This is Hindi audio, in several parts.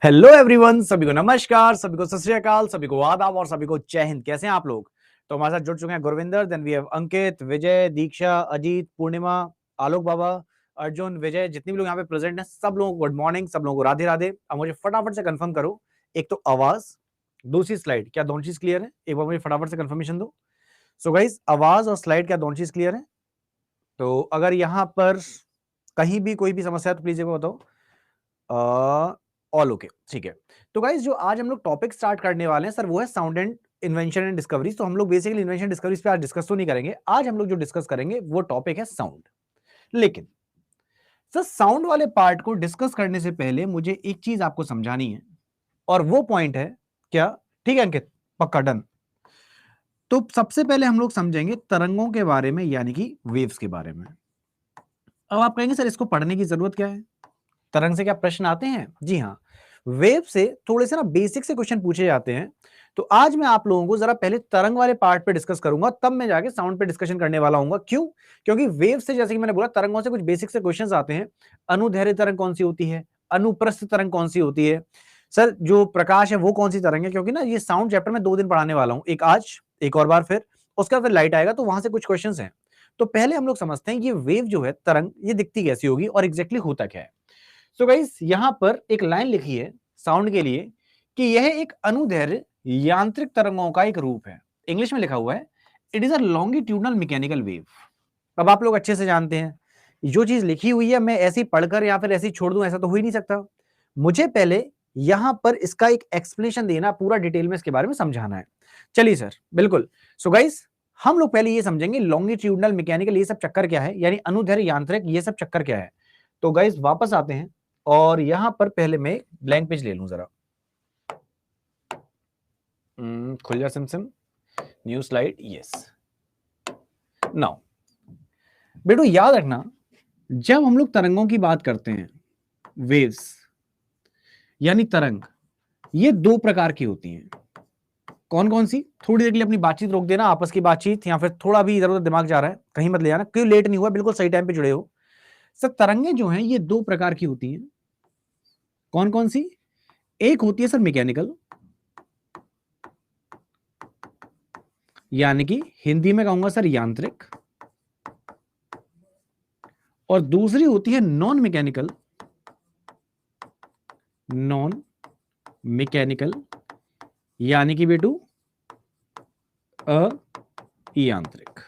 हेलो एवरीवन, सभी को नमस्कार, सभी को सत श्री अकाल, सभी को आदाब और सभी को जय हिंद। कैसे हैं आप लोग? तो हमारे साथ जुड़ चुके हैं गुरविंदर, देन वी हैव अंकित, विजय, दीक्षा, अजीत, पूर्णिमा, आलोक बाबा, अर्जुन, विजय, जितने भी लोग यहाँ पे प्रेजेंट हैं सब लोगों को गुड मॉर्निंग, सब लोगों को राधे राधे। अब मुझे फटाफट से कंफर्म करो, एक तो आवाज, दूसरी स्लाइड, क्या दोनों चीज क्लियर है? एक बार मुझे फटाफट से कंफर्मेशन दो। सो गाइस, आवाज और स्लाइड क्या दोनों चीज क्लियर है? तो अगर यहाँ पर कहीं भी कोई भी समस्या है तो प्लीज एक बार बताओ। ऑल ओके, ठीक है। तो गाइस, जो आज हम लोग टॉपिक स्टार्ट करने वाले हैं सर, वो है sound and invention and discoveries. तो हम लोग बेसिकली इन्वेंशन डिस्कवरीज पे आज डिस्कस तो नहीं करेंगे। आज हम लोग जो डिस्कस करेंगे वो टॉपिक है साउंड। लेकिन सर, साउंड वाले पार्ट को डिस्कस करने से पहले मुझे एक चीज आपको समझानी है, और वो पॉइंट है क्या? ठीक है अंकित, पक्का डन। तो सबसे पहले हम लोग समझेंगे तरंगों के बारे में, यानी कि वेव्स के बारे में। अब आप कहेंगे सर, इसको पढ़ने की जरूरत क्या है? तरंग से क्या प्रश्न आते हैं? जी हाँ, वेव से थोड़े से ना बेसिक से क्वेश्चन पूछे जाते हैं। तो आज मैं आप लोगों को जरा पहले तरंग वाले पार्ट पे डिस्कस करूंगा, तब मैं जाके साउंड पे डिस्कशन करने वाला हूँ। क्यों? क्योंकि वेव से, जैसे कि मैंने बोला, तरंगों से कुछ बेसिक से क्वेश्चंस आते हैं। अनुदैर्घ्य तरंग कौन सी होती है? अनुप्रस्थ तरंग कौन सी होती है? सर, जो प्रकाश है वो कौन सी तरंग है? क्योंकि ना ये साउंड चैप्टर में 2 दिन पढ़ाने वाला हूँ, एक आज, एक और बार, फिर उसका फिर लाइट आएगा, तो वहां से कुछ क्वेश्चन हैं। तो पहले हम लोग समझते हैं ये वेव जो है, तरंग, ये दिखती कैसी होगी और एग्जैक्टली होता क्या है। सो गाइस, यहां पर एक लाइन लिखी है साउंड के लिए कि यह एक अनुदैर्घ्य यांत्रिक तरंगों का एक रूप है। इंग्लिश में लिखा हुआ है, it is a longitudinal mechanical wave. अब आप लोग अच्छे से जानते हैं, जो चीज लिखी हुई है मैं ऐसी पढ़कर या फिर ऐसी छोड़ दूं, ऐसा तो हो ही नहीं सकता। मुझे पहले यहां पर इसका एक एक्सप्लेनेशन देना, पूरा डिटेल में इसके बारे में समझाना है। चलिए सर, बिल्कुल। सो गाइस, हम लोग पहले ये समझेंगे लॉन्गिट्यूडनल मैकेनिकल ये सब चक्कर क्या है, यानी अनुदैर्घ्य यांत्रिक ये सब चक्कर क्या है। तो गाइस वापस आते हैं, और यहां पर पहले मैं ब्लैंक पेज ले लूं जरा। खुल जा SIM, new slide, yes. Now बेटो, याद रखना, जब हम लोग तरंगों की बात करते हैं, वेव्स यानी तरंग, ये 2 प्रकार की होती हैं। कौन कौन सी? थोड़ी देर के लिए अपनी बातचीत रोक देना, आपस की बातचीत, या फिर थोड़ा भी इधर उधर दिमाग जा रहा है कहीं मत ले जाना, क्यों लेट नहीं हुआ, बिल्कुल सही टाइम पे जुड़े हो। सर, तरंगे जो हैं ये 2 प्रकार की होती हैं। कौन कौन सी? एक होती है सर मैकेनिकल, यानी कि हिंदी में कहूंगा सर यांत्रिक, और दूसरी होती है नॉन मैकेनिकल, नॉन मैकेनिकल यानी कि बेटू अयांत्रिक।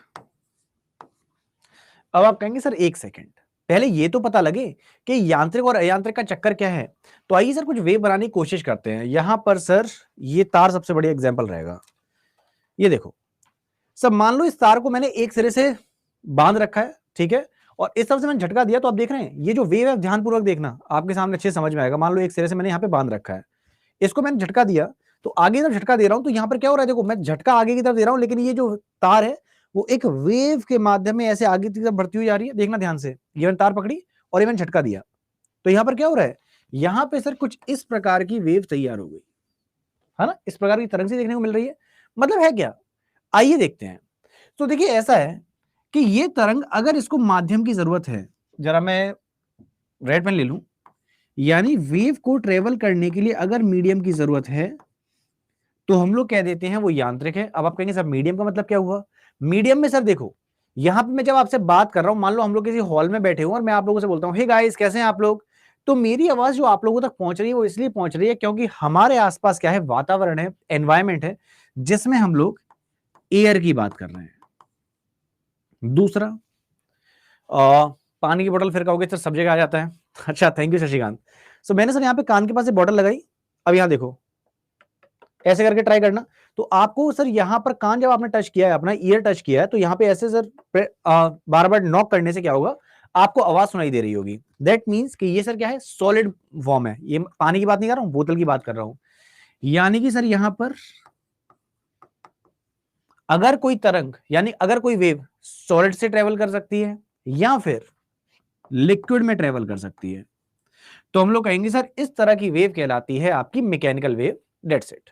अब आप कहेंगे सर एक सेकंड, पहले ये तो पता लगे कि यांत्रिक और अयांत्रिक का चक्कर क्या है। तो आइए सर कुछ वेव बनाने की कोशिश करते हैं। यहां पर सर ये तार सबसे बढ़िया एग्जांपल रहेगा। ये देखो सब, मान लो इस तार को मैंने एक सिरे से बांध रखा है, ठीक है, और इस तरफ से मैंने झटका दिया, तो आप देख रहे हैं ये जो वेव है, ध्यानपूर्वक देखना, आपके सामने अच्छे से समझ में आएगा। मान लो एक सिरे से मैंने यहाँ पे बांध रखा है, इसको मैंने झटका दिया, तो आगे की तरफ झटका दे रहा हूं, तो यहाँ पर क्या हो रहा है? देखो, मैं झटका आगे की तरफ दे रहा हूं, लेकिन ये जो तार है वो एक वेव के माध्यम में ऐसे आगे की तरफ बढ़ती हुई जा रही है। देखना ध्यान से, ये मैंने तार पकड़ी और ये मैंने झटका दिया, तो यहाँ पर क्या हो रहा है? यहाँ पे सर कुछ इस प्रकार की वेव तैयार हो गई है ना, इस प्रकार की तरंग से देखने को मिल रही है। मतलब है क्या? आइए देखते हैं। तो देखिए ऐसा है कि ये तरंग, अगर इसको माध्यम की जरूरत है, जरा मैं रेड पेन ले लूं, यानी वेव को ट्रेवल करने के लिए अगर मीडियम की जरूरत है, तो हम लोग कह देते हैं वो यांत्रिक है। अब आप कहेंगे सर मीडियम का मतलब क्या हुआ? मीडियम में सर देखो, यहां पे मैं जब आपसे बात कर रहा हूं, मान लो हम लोग किसी हॉल में बैठे हो और मैं आप लोगों से बोलता हूं हे गाइस कैसे हैं आप लोग, तो मेरी आवाज जो आप लोगों तक पहुंच रही है वो इसलिए पहुंच रही है क्योंकि हमारे आसपास क्या है, वातावरण है, एनवायरमेंट है, जिसमें हम लोग एयर की बात कर रहे हैं। दूसरा, पानी की बोतल फिर कहोगे सर सब जगह आ जाता है। अच्छा, थैंक यू शशिकांत। सो मैंने सर यहाँ पे कान के पास बोतल लगाई, अब यहाँ देखो, ऐसे करके ट्राई करना, तो आपको सर यहाँ पर कान जब आपने टच किया है, अपना ईयर टच किया है, तो यहाँ पे ऐसे सर बार बार नॉक करने से क्या होगा, आपको आवाज सुनाई दे रही होगी। दैट मीन्स कि ये सर क्या है, सॉलिड फॉर्म है। ये पानी की बात नहीं कर रहा हूं, बोतल की बात कर रहा हूं। यानी कि सर यहां पर अगर कोई तरंग, यानी अगर कोई वेव सॉलिड से ट्रेवल कर सकती है या फिर लिक्विड में ट्रेवल कर सकती है, तो हम लोग कहेंगे सर इस तरह की वेव कहलाती है आपकी मैकेनिकल वेव। That's it.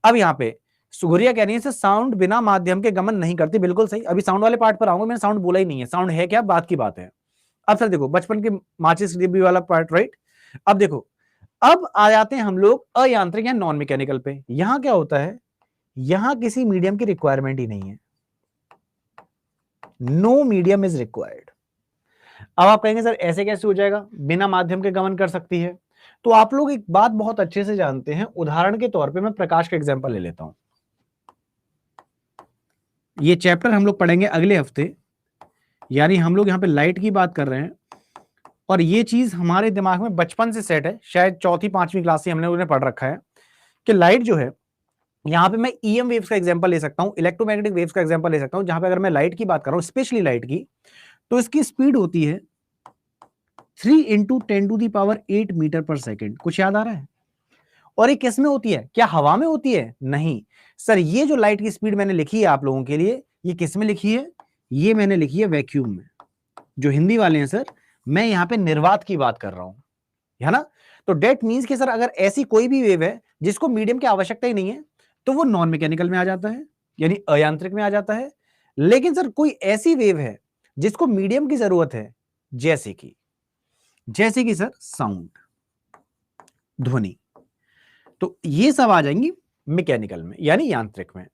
अब यहां पे सुगुरिया कह रही है साउंड बिना माध्यम के गमन नहीं करती। बिल्कुल सही, अभी साउंड वाले पार्ट पर आऊंगा, मैंने साउंड बोला ही नहीं है। साउंड है क्या, बात की बात है। अब सर देखो, बचपन के माचिस डिब्बी वाला पार्ट, राइट? अब देखो, अब आ जाते हैं हम लोग अयांत्रिक या नॉन मैकेनिकल पे। यहां क्या होता है, यहां किसी मीडियम की रिक्वायरमेंट ही नहीं है, नो मीडियम इज रिक्वायर्ड। अब आप कहेंगे सर ऐसे कैसे हो जाएगा, बिना माध्यम के गमन कर सकती है। तो आप लोग एक बात बहुत अच्छे से जानते हैं, उदाहरण के तौर पे मैं प्रकाश का एग्जांपल ले लेता हूं। ये चैप्टर हम लोग पढ़ेंगे अगले हफ्ते, यानी हम लोग यहां पे लाइट की बात कर रहे हैं, और ये चीज हमारे दिमाग में बचपन से सेट है, शायद चौथी पांचवी क्लास से हमने उन्हें पढ़ रखा है कि लाइट जो है, यहां पे मैं ईएम वेव्स का एग्जांपल ले सकता हूं, इलेक्ट्रोमैग्नेटिक वेव्स का एग्जांपल ले सकता हूं। जहां पे अगर मैं लाइट की बात कर रहा हूं, स्पेशली लाइट की, तो इसकी स्पीड होती है 3 इंटू 10⁸ मीटर पर सेकेंड। कुछ याद आ रहा है? और ये किस में होती है, क्या हवा में होती है? नहीं सर, ये जो लाइट की स्पीड मैंने लिखी है आप लोगों के लिए, ये किस में लिखी है? ये मैंने लिखी है वैक्यूम में। जो हिंदी वाले हैं सर, मैं यहां पे निर्वात की बात कर रहा हूं, है ना? तो डेट मींस कि सर अगर ऐसी कोई भी वेव है जिसको मीडियम की आवश्यकता ही नहीं है, तो वो नॉन मैकेनिकल में आ जाता है, यानी अयांत्रिक में आ जाता है। लेकिन सर कोई ऐसी वेव है जिसको मीडियम की जरूरत है, जैसे कि सर साउंड, ध्वनि, तो ये सब आ जाएंगी मैकेनिकल में, यानी यांत्रिक में।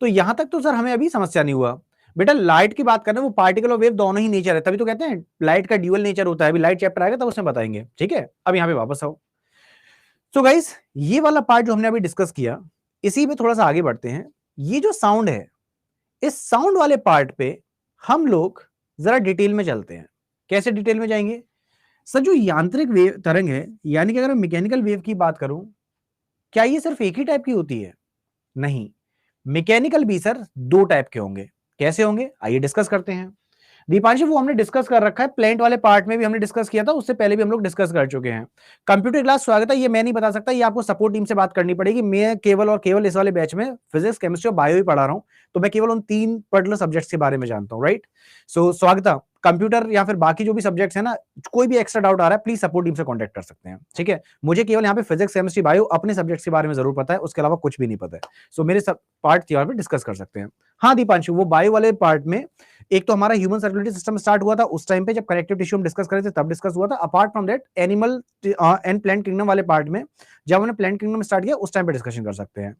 तो यहां तक तो सर हमें अभी समस्या नहीं हुआ। बेटा लाइट की बात करें, वो पार्टिकल और वेव दोनों ही नेचर है, तभी तो कहते हैं लाइट का ड्यूअल नेचर होता है। अभी लाइट चैप्टर आएगा तब उसमें बताएंगे, ठीक है? अब यहां पे वापस आओ। सो गाइस, ये वाला पार्ट जो हमने अभी डिस्कस किया, इसी में थोड़ा सा आगे बढ़ते हैं। ये जो साउंड है, इस साउंड वाले पार्ट पे हम लोग जरा डिटेल में चलते हैं। कैसे डिटेल में जाएंगे? सर जो यांत्रिक वेव तरंग है, यानी कि अगर मैं मैकेनिकल वेव की बात करूं, क्या ये सिर्फ एक ही टाइप की होती है? नहीं, मैकेनिकल भी सर दो टाइप के होंगे। कैसे होंगे, आइए डिस्कस करते हैं। दीपांशु वो हमने डिस्कस कर रखा है, प्लेंट वाले पार्ट में भी हमने डिस्कस किया था, उससे पहले भी हम लोग डिस्कस कर चुके हैं। कंप्यूटर क्लास स्वागत है, ये मैं नहीं बता सकता, ये आपको सपोर्ट टीम से बात करनी पड़ेगी। मैं केवल और केवल इस वाले बैच में फिजिक्स, केमिस्ट्री और बायो ही पढ़ा रहा हूं, तो मैं केवल उन 3 पर्टिकुलर सब्जेक्ट्स के बारे में जानता हूं, राइट? सो स्वागत, कंप्यूटर या फिर बाकी जो भी सब्जेक्ट्स है ना, कोई भी एक्स्ट्रा डाउट आ रहा है प्लीज सपोर्ट टीम से कॉन्टैक्ट कर सकते हैं, ठीक है? मुझे केवल यहाँ पे फिजिक्स, केमिस्ट्री, बायो अपने सब्जेक्ट्स के बारे में जरूर पता है, उसके अलावा कुछ भी नहीं पता है। सो मेरे सब पार्ट यहाँ पे डिस्कस कर सकते हैं। हाँ दीपांशु, वो बायो वाले पार्ट में एक तो हमारा ह्यूमन सर्कुलेटरी सिस्टम स्टार्ट हुआ था उस टाइम पे, जब कनेक्टिव टिश्यू हम डिस्कस कर रहे थे तब डिस्कस हुआ था। Apart from that animal and plant kingdom वाले पार्ट में, जब हमने प्लांट किंगडम स्टार्ट किया उस टाइम पे डिस्कशन कर सकते हैं।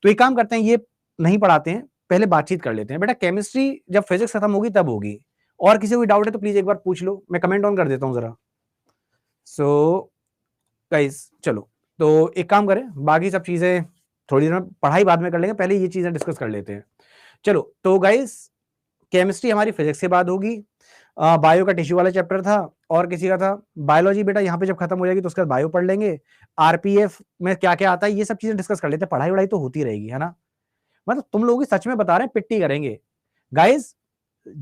तो एक काम करते हैं, ये नहीं पढ़ाते हैं, पहले बातचीत कर लेते हैं। बेटा केमिस्ट्री जब फिजिक्स खत्म होगी तब होगी, और किसी को डाउट है तो प्लीज एक बार पूछ लो, मैं कमेंट ऑन कर देता हूं जरा। सो गाइस चलो, तो एक काम करें, बाकी सब चीजें थोड़ी देर में पढ़ाई बाद में कर लेंगे, पहले ये चीजें डिस्कस कर लेते हैं। चलो तो गाइस, केमिस्ट्री हमारी फिजिक्स के बाद होगी। बायो का टिश्यू वाला चैप्टर था, और किसी का था बायोलॉजी। बेटा यहाँ पे जब खत्म हो जाएगी तो उसके बाद बायो पढ़ लेंगे। आरपीएफ में क्या क्या आता है ये सब चीजें डिस्कस कर लेते हैं, पढ़ाई वढ़ाई तो होती रहेगी, है ना? मतलब तुम लोग सच में बता रहे हैं, पिट्टी करेंगे गाइस।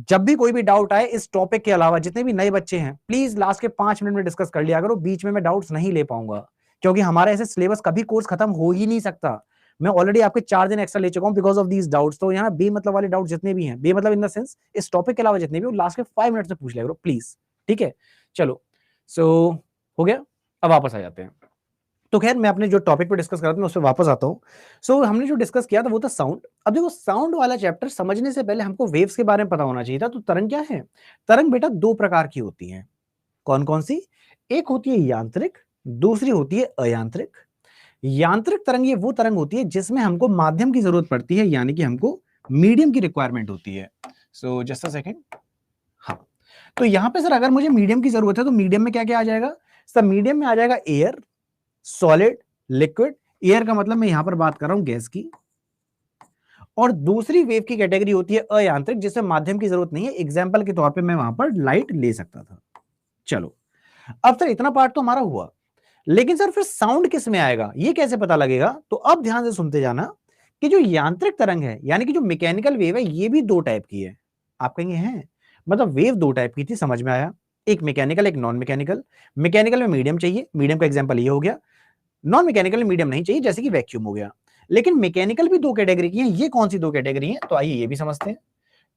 जब भी कोई भी डाउट आए इस टॉपिक के अलावा, जितने भी नए बच्चे हैं प्लीज लास्ट के 5 मिनट में डिस्कस कर लिया करो, बीच में मैं डाउट्स नहीं ले पाऊंगा, क्योंकि हमारा ऐसे सिलेबस कभी कोर्स खत्म हो ही नहीं सकता। मैं ऑलरेडी आपके 4 दिन एक्स्ट्रा ले चुका हूं बिकॉज ऑफ दीज डाउट्स। तो यहाँ बेमतलब वाले डाउट जितने भी हैं, बेमतलब इन द सेंस इस टॉपिक के अलावा जितने भी, लास्ट के 5 मिनट से पूछ लिया करो प्लीज, ठीक है? चलो, सो हो गया, अब वापस आ जाते हैं। तो खैर मैं अपने जो टॉपिक पे डिस्कस कर रहा था मैं उस पर वापस आता हूँ। सो हमने जो डिस्कस किया था वो था साउंड। अब देखो, साउंड वाला चैप्टर समझने से पहले हमको वेव्स के बारे में पता होना चाहिए था। तो तरंग क्या है? तरंग बेटा 2 प्रकार की होती है। कौन कौन सी? एक होती है यांत्रिक, दूसरी होती है अयांत्रिक। यांत्रिक तरंग ये वो तरंग होती है जिसमें हमको माध्यम की जरूरत पड़ती है, यानी कि हमको मीडियम की रिक्वायरमेंट होती है। So just a second. हाँ, तो यहां पे सर अगर मुझे मीडियम की जरूरत है तो मीडियम में क्या क्या आ जाएगा? सर मीडियम में आ जाएगा एयर, सॉलिड, लिक्विड। एयर का मतलब मैं यहां पर बात कर रहा हूं गैस की। और दूसरी वेव की कैटेगरी होती है अयांत्रिक, जिसमें माध्यम की जरूरत नहीं है। एग्जांपल के तौर पे मैं वहां पर लाइट ले सकता था। चलो, अब सर इतना पार्ट तो हमारा हुआ, लेकिन सर फिर साउंड किस में आएगा, ये कैसे पता लगेगा? तो अब ध्यान से सुनते जाना कि जो यांत्रिक तरंग है, यानी कि जो मैकेनिकल वेव है, ये भी 2 टाइप की है। आप कहेंगे हैं, मतलब वेव 2 टाइप की थी, समझ में आया, एक मैकेनिकल एक नॉन मैकेनिकल। मैकेनिकल में मीडियम चाहिए, मीडियम का एग्जांपल ये हो गया। नॉन मैकेनिकल में मीडियम नहीं चाहिए, जैसे कि वैक्यूम हो गया। लेकिन मैकेनिकल भी 2 कैटेगरी की हैं, ये कौन सी 2 कैटेगरी हैं? तो आइए ये भी समझते हैं।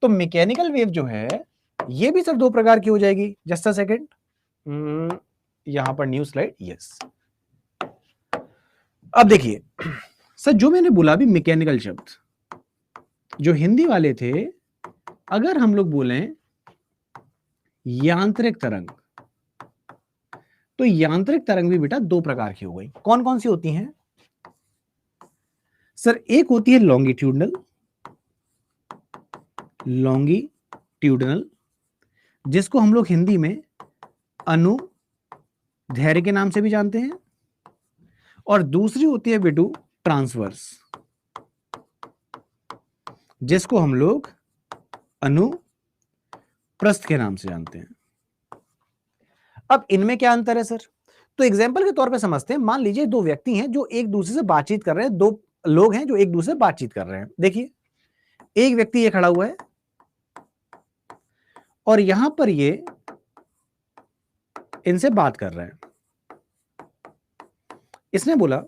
तो मैकेनिकल वेव जो है, ये भी सर 2 प्रकार की हो जाएगी। जस्ट अ सेकेंड, यहां पर न्यू स्लाइड, यस। अब देखिए सर, जो मैंने बोला अभी मैकेनिकल शब्द, जो हिंदी वाले थे, अगर हम लोग बोलें यांत्रिक तरंग, तो यांत्रिक तरंग भी बेटा दो प्रकार की हो गई। कौन कौन सी होती हैं सर? एक होती है लॉन्गिट्यूडनल, लॉन्गिट्यूडनल जिसको हम लोग हिंदी में अनुदैर्ध्य के नाम से भी जानते हैं, और दूसरी होती है बेटू ट्रांसवर्स, जिसको हम लोग अनुप्रस्थ के नाम से जानते हैं। अब इनमें क्या अंतर है सर? तो एग्जाम्पल के तौर पे समझते हैं। मान लीजिए दो व्यक्ति हैं जो एक दूसरे से बातचीत कर रहे हैं, दो लोग हैं जो एक दूसरे से बातचीत कर रहे हैं। देखिए एक व्यक्ति ये खड़ा हुआ है और यहां पर ये इनसे बात कर रहा है। इसने बोला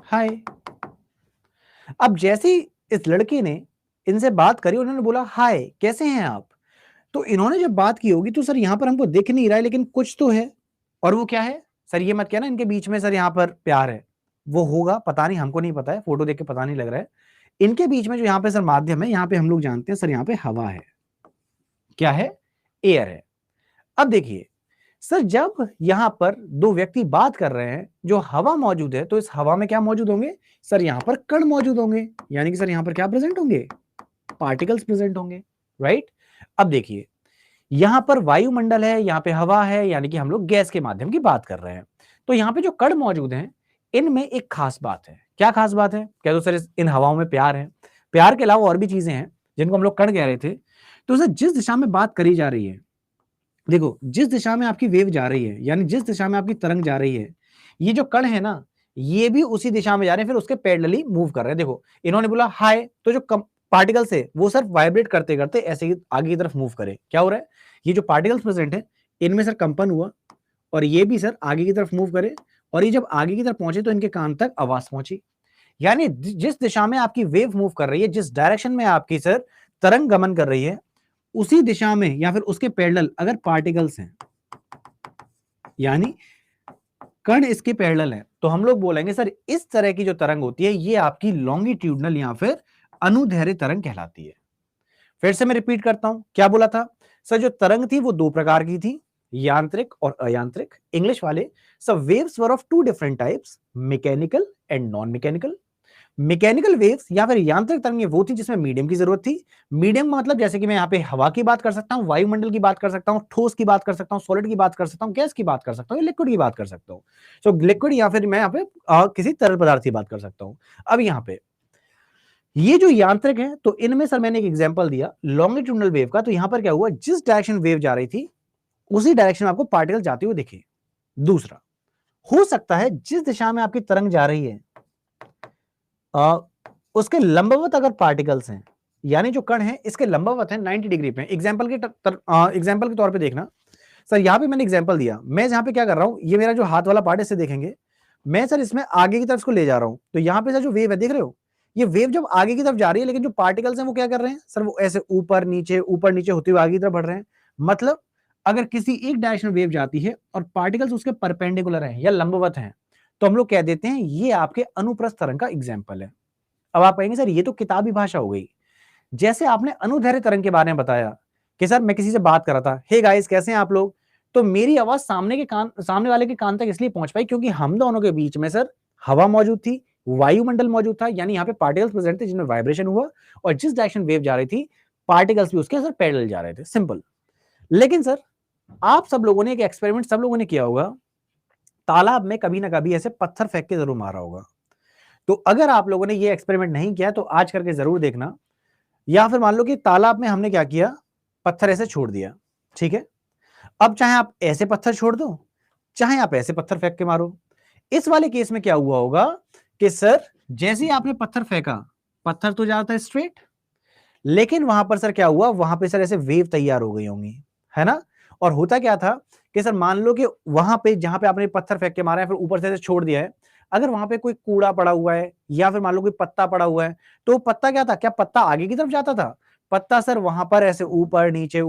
हाय। अब जैसे ही इस लड़के ने इनसे बात करी, उन्होंने बोला हाय कैसे हैं आप। तो इन्होंने जब बात की होगी तो सर यहां पर हमको दिख नहीं रहा है लेकिन कुछ तो है, और वो क्या है सर? ये मत कहना इनके बीच में सर यहां पर प्यार है। वो होगा, पता नहीं, हमको नहीं पता है, फोटो देख के पता नहीं लग रहा है। इनके बीच में जो यहां पे सर माध्यम है, यहां पे हम लोग जानते हैं सर यहां पे हवा है। क्या है? एयर है। अब देखिए सर जब यहां पर दो व्यक्ति बात कर रहे हैं, जो हवा मौजूद है, तो इस हवा में क्या मौजूद होंगे सर? यहां पर कण मौजूद होंगे, यानी कि सर यहां पर क्या प्रेजेंट होंगे? पार्टिकल्स प्रेजेंट होंगे, राइट? अब देखिए यहां पर वायुमंडल है, यहां पे हवा है, यानी कि हम लोग गैस के माध्यम की बात कर रहे हैं। तो यहां पे जो कण मौजूद हैं, इनमें एक खास बात है। क्या खास बात है? कह दो सर इन हवाओं में प्यार है। प्यार के अलावा और भी चीजें हैं जिनको हम लोग कण कह रहे थे। तो सर जिस दिशा में बात करी जा रही है, देखो जिस दिशा में आपकी वेव जा रही है, यानी जिस दिशा में आपकी तरंग जा रही है, ये जो कण है ना, ये भी उसी दिशा में जा रहे हैं, फिर उसके पैरेलली मूव कर रहे हैं। देखो इन्होंने बोला हाय, तो जो पार्टिकल्स है वो सर वाइब्रेट करते करते ऐसे ही आगे की तरफ मूव करे। क्या हो रहा है? ये जो पार्टिकल्स प्रेजेंट है, इनमें सर कंपन हुआ, और ये भी सर आगे की तरफ मूव करे, और ये जब आगे की तरफ पहुंचे तो इनके कान तक आवाज पहुंची। यानी जिस दिशा में आपकी वेव मूव कर रही है, जिस डायरेक्शन में आपकी सर तरंग गमन कर रही है, उसी दिशा में या फिर उसके पैरेलल अगर पार्टिकल्स हैं, यानी कण इसके पैरेलल है, तो हम लोग बोलेंगे सर इस तरह की जो तरंग होती है, ये आपकी लॉन्गिट्यूडनल या फिर अनुदैर्ध्य तरंग कहलाती है। फिर से मैं रिपीट करता हूं, क्या बोला था सर? जो तरंग थी वो दो प्रकार की थी, यांत्रिक और अयांत्रिक। इंग्लिश वाले sir waves were of two different types, mechanical and non mechanical. Mechanical waves या फिर यांत्रिक तरंगें वो थी जिसमें मीडियम की जरूरत थी। मीडियम मतलब जैसे कि मैं यहाँ पे हवा की बात कर सकता हूँ, वायुमंडल की बात कर सकता हूँ, ठोस की बात कर सकता हूँ, सॉलिड की बात कर सकता हूँ, गैस की बात कर सकता हूँ, लिक्विड की बात कर सकता हूँ। तो लिक्विड या फिर मैं यहाँ पे किसी तरल पदार्थ की बात कर सकता हूँ। अब यहाँ पे ये जो यांत्रिक है, तो इनमें सर मैंने एक एग्जांपल दिया लॉन्गिट्यूडनल वेव का। तो यहां पर क्या हुआ, जिस डायरेक्शन वेव जा रही थी उसी डायरेक्शन में आपको पार्टिकल जाते हुए दिखे। दूसरा हो सकता है जिस दिशा में आपकी तरंग जा रही है उसके लंबवत अगर पार्टिकल्स हैं, यानी जो कण है इसके लंबवत है 90 डिग्री पे। एग्जाम्पल के तौर पे देखना सर, यहां पे मैंने एग्जाम्पल दिया। मैं यहां पे क्या कर रहा हूं, ये मेरा जो हाथ वाला पार्ट है इसे देखेंगे, मैं सर इसमें आगे की तरफ इसको ले जा रहा हूं। तो यहां पे सर जो वेव है देख रहे हो, ये वेव जब आगे की तरफ जा रही है, लेकिन जो पार्टिकल्स हैं वो क्या कर रहे हैं सर? वो ऐसे ऊपर नीचे होते हुए आगे की तरफ बढ़ रहे हैं। मतलब अगर किसी एक डायरेक्शन में वेव जाती है और पार्टिकल्स उसके परपेंडिकुलर हैं या लंबवत हैं, तो हम लोग कह देते हैं ये आपके अनुप्रस्थ तरंग का एग्जाम्पल है। अब आप कहेंगे सर ये तो किताबी भाषा हो गई। जैसे आपने अनुदैर्ध्य तरंग के बारे में बताया कि सर मैं किसी से बात कर रहा था, हे गाइस कैसे हैं आप लोग, तो मेरी आवाज सामने वाले के कान तक इसलिए पहुंच पाई क्योंकि हम दोनों के बीच में सर हवा मौजूद थी, वायुमंडल मौजूद था, यानी यहाँ पे पार्टिकल्स प्रेजेंट थे जिनमें वाइब्रेशन हुआ, और जिस डायरेक्शन वेव जा रही थी पार्टिकल्स भी उसके सर पैरेलल जा रहे थे। सिंपल। लेकिन सर आप सब लोगों ने एक एक्सपेरिमेंट सब लोगों ने किया होगा, तालाब में कभी ना कभी ऐसे पत्थर फेंक के जरूर मारा होगा। तो अगर आप लोगों ने ये एक्सपेरिमेंट नहीं किया तो आज करके जरूर देखना। या फिर मान लो कि तालाब में हमने क्या किया, पत्थर ऐसे छोड़ दिया, ठीक है? अब चाहे आप ऐसे पत्थर छोड़ दो, चाहे आप ऐसे पत्थर फेंक के मारो, इस वाले केस में क्या हुआ होगा कि सर जैसे ही आपने पत्थर फेंका, पत्थर तो जाता है स्ट्रेट, लेकिन वहां पर सर क्या हुआ, वहां पे सर ऐसे वेव तैयार हो गई होंगी, है ना? और होता क्या था कि सर मान लो कि वहां पे जहां पे आपने पत्थर फेंक के मारा है फिर ऊपर से ऐसे छोड़ दिया है, अगर वहां पे कोई कूड़ा पड़ा हुआ है या फिर मान लो कोई पत्ता पड़ा हुआ है, तो पत्ता क्या था, क्या पत्ता आगे की तरफ जाता था? पत्ता सर वहां पर ऐसे ऊपर नीचे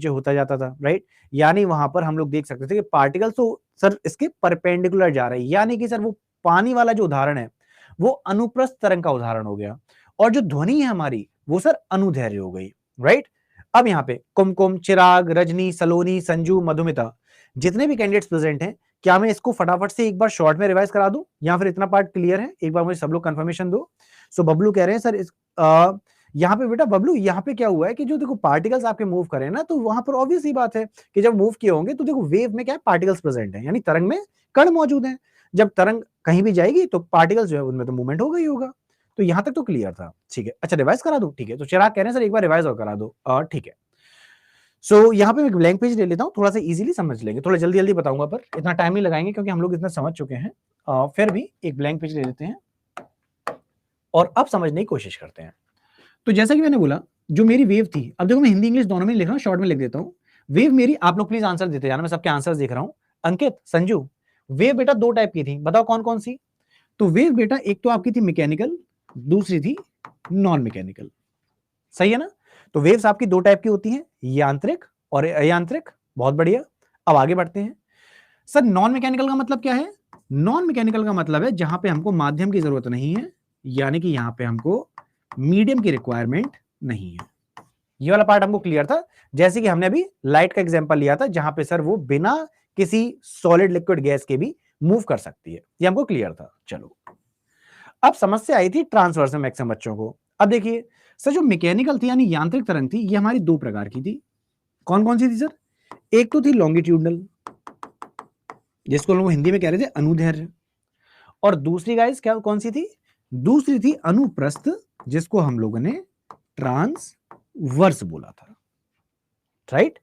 होता जाता था, राइट? यानी वहां पर हम लोग देख सकते थे कि पार्टिकल्स तो सर इसके परपेंडिकुलर जा रहे हैं, यानी कि सर वो पानी वाला जो उदाहरण है वो अनुप्रस्थ तरंग का उदाहरण हो गया, और जो ध्वनि है हमारी वो सर अनुदैर्ध्य हो गई, राइट? अब यहाँ पे कुमकुम, चिराग, रजनी, सलोनी, संजू, मधुमिता, जितने भी कैंडिडेट्स प्रेजेंट हैं, क्या मैं इसको फटाफट से एक बार शॉर्ट में रिवाइज करा दूं या फिर इतना पार्ट क्लियर है? एक बार मुझे सब लोग कंफर्मेशन दो। सो बबलू कह रहे हैं सर यहाँ पे बेटा बबलू यहाँ पे क्या हुआ है कि जो देखो पार्टिकल्स आपके मूव कर रहे हैं ना, तो वहां पर ऑब्वियस ही बात है कि जब मूव किए होंगे तो देखो वेव में क्या है, पार्टिकल्स प्रेजेंट है, यानी तरंग में कण मौजूद है। जब तरंग कहीं भी जाएगी तो पार्टिकल्स जो है उनमें तो मूवमेंट होगा ही होगा। तो यहां तक तो क्लियर था, ठीक है। अच्छा रिवाइज करा दो, ठीक है। तो चिराग कह रहे हैं सर एक बार रिवाइज और करा दो, ठीक है। सो यहाँ पे मैं ब्लैंक पेज ले लेता हूँ, थोड़ा सा इजीली समझ लेंगे, थोड़ा जल्दी जल्दी बताऊंगा पर इतना टाइम नहीं लगाएंगे क्योंकि हम लोग इतना समझ चुके हैं। फिर भी एक ब्लैंक पेज ले लेते हैं और अब समझने की कोशिश करते हैं। तो जैसा कि मैंने बोला, जो मेरी वेव थी, अब देखो मैं हिंदी इंग्लिश दोनों में लिख रहा हूँ, शॉर्ट में लिख देता हूँ। वेव मेरी, आप लोग प्लीज आंसर देते जाना, मैं सबके आंसर देख रहा हूँ। अंकित, संजू, वेव बेटा दो टाइप की थी, बताओ कौन कौन सी? तो वेव बेटा एक तो आपकी थी मैकेनिकल, दूसरी थी नॉन मैकेनिकल, सही है ना? तो वेव्स आपकी दो टाइप की होती हैं, यांत्रिक और अयांत्रिक। बहुत बढ़िया, अब आगे बढ़ते हैं। सर नॉन मैकेनिकल का मतलब क्या है? नॉन मैकेनिकल का मतलब है जहां पे हमको माध्यम की जरूरत नहीं है, यानी कि यहां पे हमको मीडियम की रिक्वायरमेंट नहीं है। ये वाला पार्ट हमको क्लियर था, जैसे कि हमने अभी लाइट का एग्जांपल लिया था जहां पे सर वो बिना किसी सॉलिड लिक्विड गैस के भी मूव कर सकती है, ये हमको क्लियर था। चलो अब समस्या आई थी ट्रांसवर्स में मैक्सिमम बच्चों को। अब देखिए सर, जो मैकेनिकल थी यानी यांत्रिक तरंग थी, ये हमारी दो प्रकार की थी। कौन कौन सी थी सर? एक तो थी लॉन्गिट्यूडनल, जिसको लोग हिंदी में कह रहे थे अनुदैर्ध्य, और दूसरी गाइस क्या कौन सी थी? दूसरी थी अनुप्रस्थ, जिसको हम लोगों ने ट्रांसवर्स बोला था, राइट?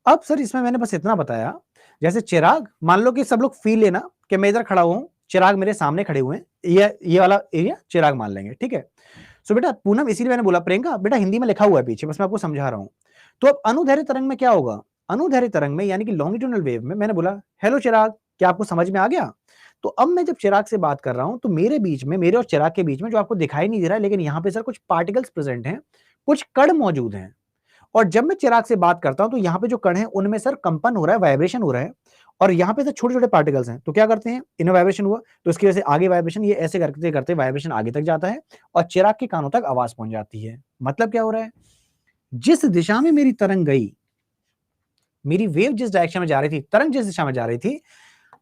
अब सर इसमें मैंने बस इतना बताया, जैसे चिराग, मान लो कि सब लोग फील लेना कि मैं इधर खड़ा हुआ हूं, चिराग मेरे सामने खड़े हुए हैं, ये वाला एरिया चिराग मान लेंगे, ठीक है। सो बेटा पूनम, इसीलिए मैंने बोला प्रियंका बेटा हिंदी में लिखा हुआ है पीछे, बस मैं आपको समझा रहा हूं। तो अब अनुदैर्ध्य तरंग में क्या होगा? अनुदैर्ध्य तरंग में यानी कि लॉन्गिट्यूडनल वेव में मैंने बोला हेलो चिराग, क्या आपको समझ में आ गया? तो अब मैं जब चिराग से बात कर रहा हूं तो मेरे बीच में, मेरे और चिराग के बीच में, जो आपको दिखाई नहीं दे रहा है लेकिन यहां पे सर कुछ पार्टिकल्स प्रेजेंट हैं, कुछ कण मौजूद हैं। और जब मैं चिराग से बात करता हूं तो यहाँ पे जो कण हैं उनमें सर कंपन हो रहा है, वाइब्रेशन हो रहा है, और यहाँ पे सर छोटे छोटे पार्टिकल्स हैं। तो क्या करते हैं, इन्हें वाइब्रेशन हुआ तो इसकी वजह से आगे वाइब्रेशन, ये ऐसे करते करते वाइब्रेशन आगे तक जाता है और चिराग के कानों तक आवाज पहुंच जाती है। मतलब क्या हो रहा है, जिस दिशा में मेरी तरंग गई, मेरी वेव जिस डायरेक्शन में जा रही थी, तरंग जिस दिशा में जा रही थी,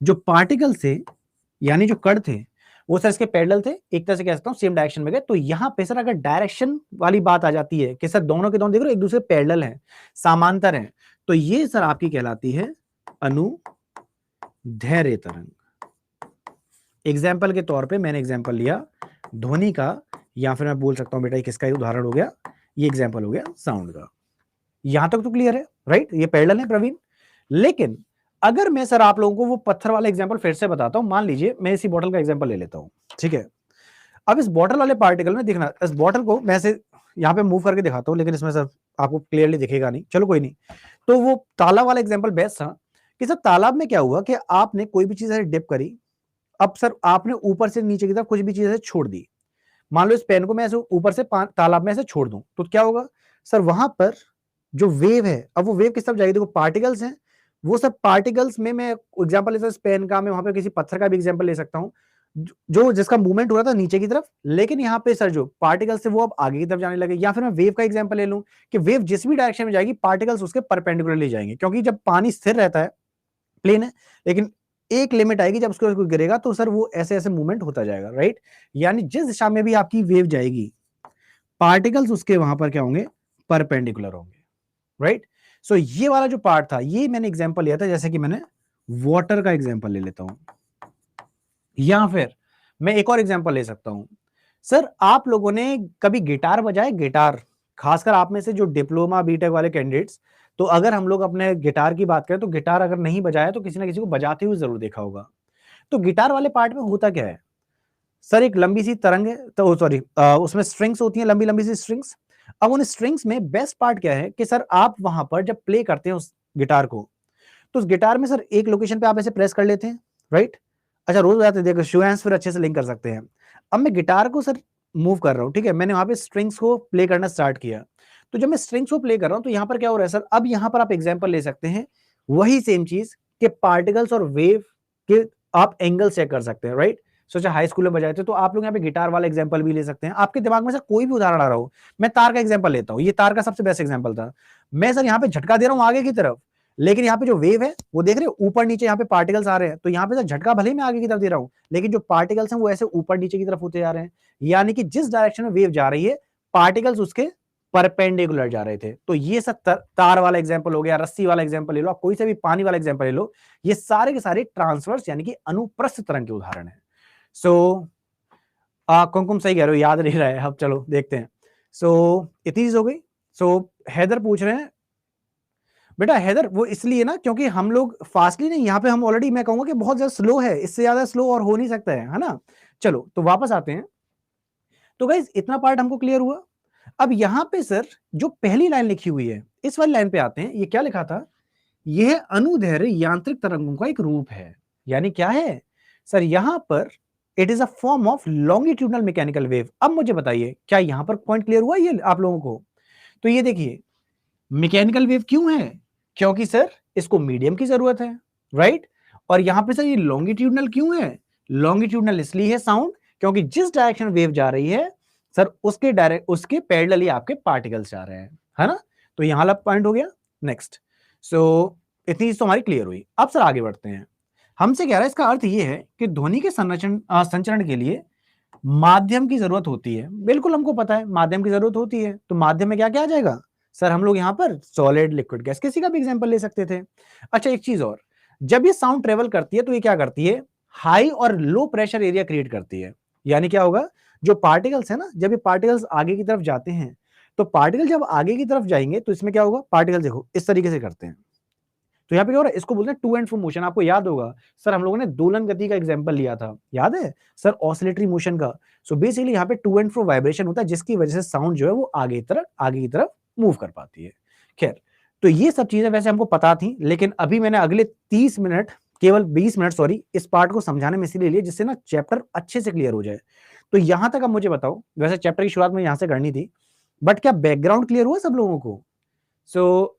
जो पार्टिकल थे यानी जो कण थे वो सर इसके पैरेलल थे, एक तरह से कह सकता हूं सेम डायरेक्शन में गए। तो यहां पे सर अगर डायरेक्शन वाली बात आ जाती है कि सर दोनों के दोनों देख रहे हो एक दूसरे पैरेलल हैं, समांतर हैं, तो ये सर आपकी कहलाती है अनुदैर्ध्य तरंग। एग्जाम्पल के तौर पे मैंने एग्जाम्पल लिया ध्वनि का, या फिर मैं बोल सकता हूं बेटा किसका उदाहरण हो गया, ये एग्जाम्पल हो गया साउंड का। यहां तक तो क्लियर है, राइट? ये पैरेलल है प्रवीण। लेकिन अगर मैं सर आप लोगों को वो पत्थर वाला एग्जांपल फिर से बताता हूं, मान लीजिए मैं इसी बॉटल का एग्जांपल ले लेता हूं, ठीक है। अब इस बॉटल वाले पार्टिकल में देखना, इस बॉटल को मैं से यहां पे मूव करके दिखाता हूं, लेकिन इसमें सर आपको क्लियरली दिखेगा नहीं, चलो कोई नहीं। तो वो तालाब वाला एग्जांपल बेस्ट था कि सर तालाब में क्या हुआ कि आपने कोई भी चीज ऐसे डिप करी, अब सर आपने ऊपर से नीचे की तरफ कुछ भी चीज ऐसे छोड़ दी। मान लो इस पेन को मैं ऐसे ऊपर से तालाब में ऐसे छोड़ दूं, तो क्या होगा सर, वहां पर जो वेव है, अब वो वेव किस तरफ जाएगी? देखो पार्टिकल्स हैं, वो सब पार्टिकल्स में मैं एग्जांपल लेता हूं पेन का, मैं वहां पे किसी पत्थर का भी एग्जांपल ले सकता हूं, जो जिसका मूवमेंट हो रहा था नीचे की तरफ, लेकिन यहाँ पे सर जो पार्टिकल्स थे वो अब आगे की तरफ जाने लगे। या फिर मैं वेव का एग्जांपल ले लूं कि वेव जिस भी डायरेक्शन में जाएगी पार्टिकल्स उसके परपेंडिकुलरली जाएंगे, क्योंकि जब पानी स्थिर रहता है, प्लेन है, लेकिन एक लिमिट आएगी जब उसको गिरेगा तो सर वो ऐसे ऐसे मूवमेंट होता जाएगा, राइट? यानी जिस दिशा में भी आपकी वेव जाएगी, पार्टिकल्स उसके वहां पर क्या होंगे? परपेंडिकुलर होंगे, राइट? सो ये वाला जो पार्ट था, ये मैंने एग्जांपल लिया था, जैसे कि मैंने वाटर का एग्जांपल ले लेता हूं, या फिर मैं एक और एग्जांपल ले सकता हूं। सर आप लोगों ने कभी गिटार बजाया? गिटार, खासकर आप में से जो डिप्लोमा बीटेक वाले कैंडिडेट्स, तो अगर हम लोग अपने गिटार की बात करें तो गिटार अगर नहीं बजाया तो किसी ना किसी को बजाते हुए जरूर देखा होगा। तो गिटार वाले पार्ट में होता क्या है सर, एक लंबी सी तरंग है, तो सॉरी उसमें स्ट्रिंग्स होती हैं, लंबी लंबी सी स्ट्रिंग्स। अब उन स्ट्रिंग्स में बेस्ट पार्ट क्या है कि सर आप वहां पर जब प्ले करते हैं उस गिटार को, तो उस गिटार में सर एक लोकेशन पे आप ऐसे प्रेस कर लेते हैं, राइट? अच्छा रोज जाते हैं, देखो शो हैंड्स फिर अच्छे से लिंक कर सकते हैं। अब मैं गिटार को सर मूव कर रहा हूँ, ठीक है, मैंने वहां पे स्ट्रिंग्स को प्ले करना स्टार्ट किया। तो जब मैं स्ट्रिंग्स को प्ले कर रहा हूँ तो यहाँ पर क्या हो रहा है सर, अब यहाँ पर आप एग्जाम्पल ले सकते हैं वही सेम चीज के पार्टिकल्स और वेव के आप एंगल चेक कर सकते हैं, राइट? सोचा हाई स्कूल में बजाए थे, तो आप लोग यहाँ पे गिटार वाला एग्जांपल भी ले सकते हैं। आपके दिमाग में से कोई भी उदाहरण आ रहा हो, मैं तार का एग्जांपल लेता हूँ, ये तार का सबसे बेस्ट एग्जांपल था। मैं सर यहाँ पे झटका दे रहा हूँ आगे की तरफ, लेकिन यहाँ पे जो वेव है वो देख रहे हो ऊपर नीचे यहाँ पे पार्टिकल्स आ रहे हैं, तो यहाँ पे झटका भले ही मैं आगे की तरफ दे रहा हूँ, लेकिन जो पार्टिकल्स हैं वो ऐसे ऊपर नीचे की तरफ होते जा रहे हैं, यानी कि जिस डायरेक्शन में वेव जा रही है पार्टिकल्स उसके परपेंडिकुलर जा रहे थे। तो ये सब तार वाला एग्जांपल हो गया, रस्सी वाला एग्जांपल ले लो, आप कोई से भी पानी वाला एग्जांपल ले लो, ये सारे के सारे ट्रांसवर्स यानी कि अनुप्रस्थ तरंग के उदाहरण है। सो कुमकुम सही कह रहे हो, याद नहीं रहा है, अब चलो देखते हैं। सो इतनी चीज हो गई। सो हैदर पूछ रहे हैं, बेटा हैदर वो इसलिए ना क्योंकि हम लोग फास्टली नहीं, यहाँ पे हम ऑलरेडी मैं कहूंगा कि बहुत ज्यादा स्लो है, इससे ज्यादा स्लो और हो नहीं सकता है ना। चलो तो वापस आते हैं। तो गाइस इतना पार्ट हमको क्लियर हुआ। अब यहाँ पे सर जो पहली लाइन लिखी हुई है इस वाली लाइन पे आते हैं, ये क्या लिखा था, यह अनुदैर्ध्य यांत्रिक तरंगों का एक रूप है। यानी क्या है सर, यहां पर it is a form of longitudinal mechanical wave. अब मुझे बताइए क्या यहां पर पॉइंट क्लियर हुआ ये आप लोगों को। तो ये देखिए मैकेनिकल वेव क्यों है, क्योंकि सर इसको मीडियम की जरूरत है, राइट। और यहां पे सर ये लॉन्गिट्यूडनल क्यों है, लॉन्गिट्यूडनल इसलिए है साउंड क्योंकि जिस डायरेक्शन वेव जा रही है सर उसके पैरेलली आपके पार्टिकल्स जा रहे हैं, है ना। तो यहां वाला पॉइंट हो गया। नेक्स्ट। सो इतनी चीज तो हमारी क्लियर हुई। अब सर आगे बढ़ते हैं। हमसे कह रहा है इसका अर्थ ये है कि ध्वनि के संचरण के लिए माध्यम की जरूरत होती है। बिल्कुल हमको पता है माध्यम की जरूरत होती है, तो माध्यम में क्या क्या आ जाएगा सर, हम लोग यहाँ पर सॉलिड लिक्विड गैस किसी का भी एग्जांपल ले सकते थे। अच्छा एक चीज और, जब ये साउंड ट्रेवल करती है तो ये क्या करती है, हाई और लो प्रेशर एरिया क्रिएट करती है। यानी क्या होगा, जो पार्टिकल्स है ना, जब ये पार्टिकल्स आगे की तरफ जाते हैं तो पार्टिकल जब आगे की तरफ जाएंगे तो इसमें क्या होगा, पार्टिकल देखो इस तरीके से करते हैं। तो यहाँ पे क्या हो रहा है, इसको बोलते हैं टू एंड फ्रो मोशन। आपको याद होगा सर हम लोगों ने दोलन गति का एग्जांपल लिया था, याद है सर, ऑसिलेटरी मोशन का। सो बेसिकली यहाँ पे टू एंड फ्रो वाइब्रेशन होता है जिसकी वजह से साउंड जो है वो आगे की तरफ मूव कर पाती है। खैर तो ये सब चीजें वैसे हमको पता थी, लेकिन अभी मैंने अगले 30 मिनट केवल 20 मिनट सॉरी इस पार्ट को समझाने में इसीलिए लिए जिससे ना चैप्टर अच्छे से क्लियर हो जाए। तो यहां तक अब मुझे बताओ, वैसे चैप्टर की शुरुआत में यहां से करनी थी, बट क्या बैकग्राउंड क्लियर हुआ सब लोगों को।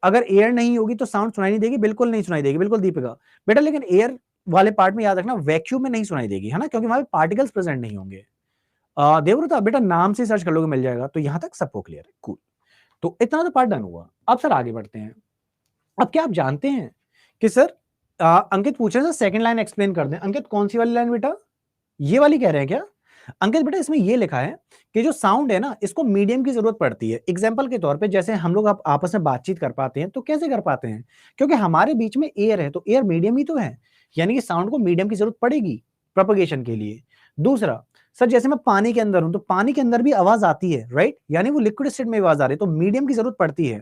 अगर एयर नहीं होगी तो साउंड सुनाई नहीं देगी, बिल्कुल नहीं सुनाई देगी, बिल्कुल दीपिका बेटा। लेकिन एयर वाले पार्ट में याद रखना वैक्यूम में नहीं सुनाई देगी, है ना, क्योंकि वहां पे पार्टिकल्स प्रेजेंट नहीं होंगे। देवव्रता बेटा नाम से सर्च कर लोगे मिल जाएगा। तो यहां तक सबको क्लियर है, कूल। तो इतना तो पार्ट डन हुआ। अब सर आगे बढ़ते हैं। अब क्या आप जानते हैं कि सर अंकित पूछ रहे हैं सेकंड लाइन एक्सप्लेन कर दें। अंकित कौन सी वाली लाइन बेटा, ये वाली कह रहे हैं क्या अंकित बेटा। इसमें ये लिखा है कि जो साउंड है ना इसको मीडियम की जरूरत पड़ती है। एग्जांपल के तौर पे जैसे हम लोग आपस में बातचीत कर पाते हैं, तो कैसे कर पाते हैं, क्योंकि हमारे बीच में एयर है, तो एयर मीडियम ही तो है, यानी कि साउंड को मीडियम की जरूरत पड़ेगी प्रोपगेशन के लिए। दूसरा सर जैसे मैं पानी के अंदर हूं तो पानी के अंदर भी आवाज आती है, राइट, यानी वो लिक्विड स्टेट में आवाज आ रही है, तो मीडियम की जरूरत पड़ती है।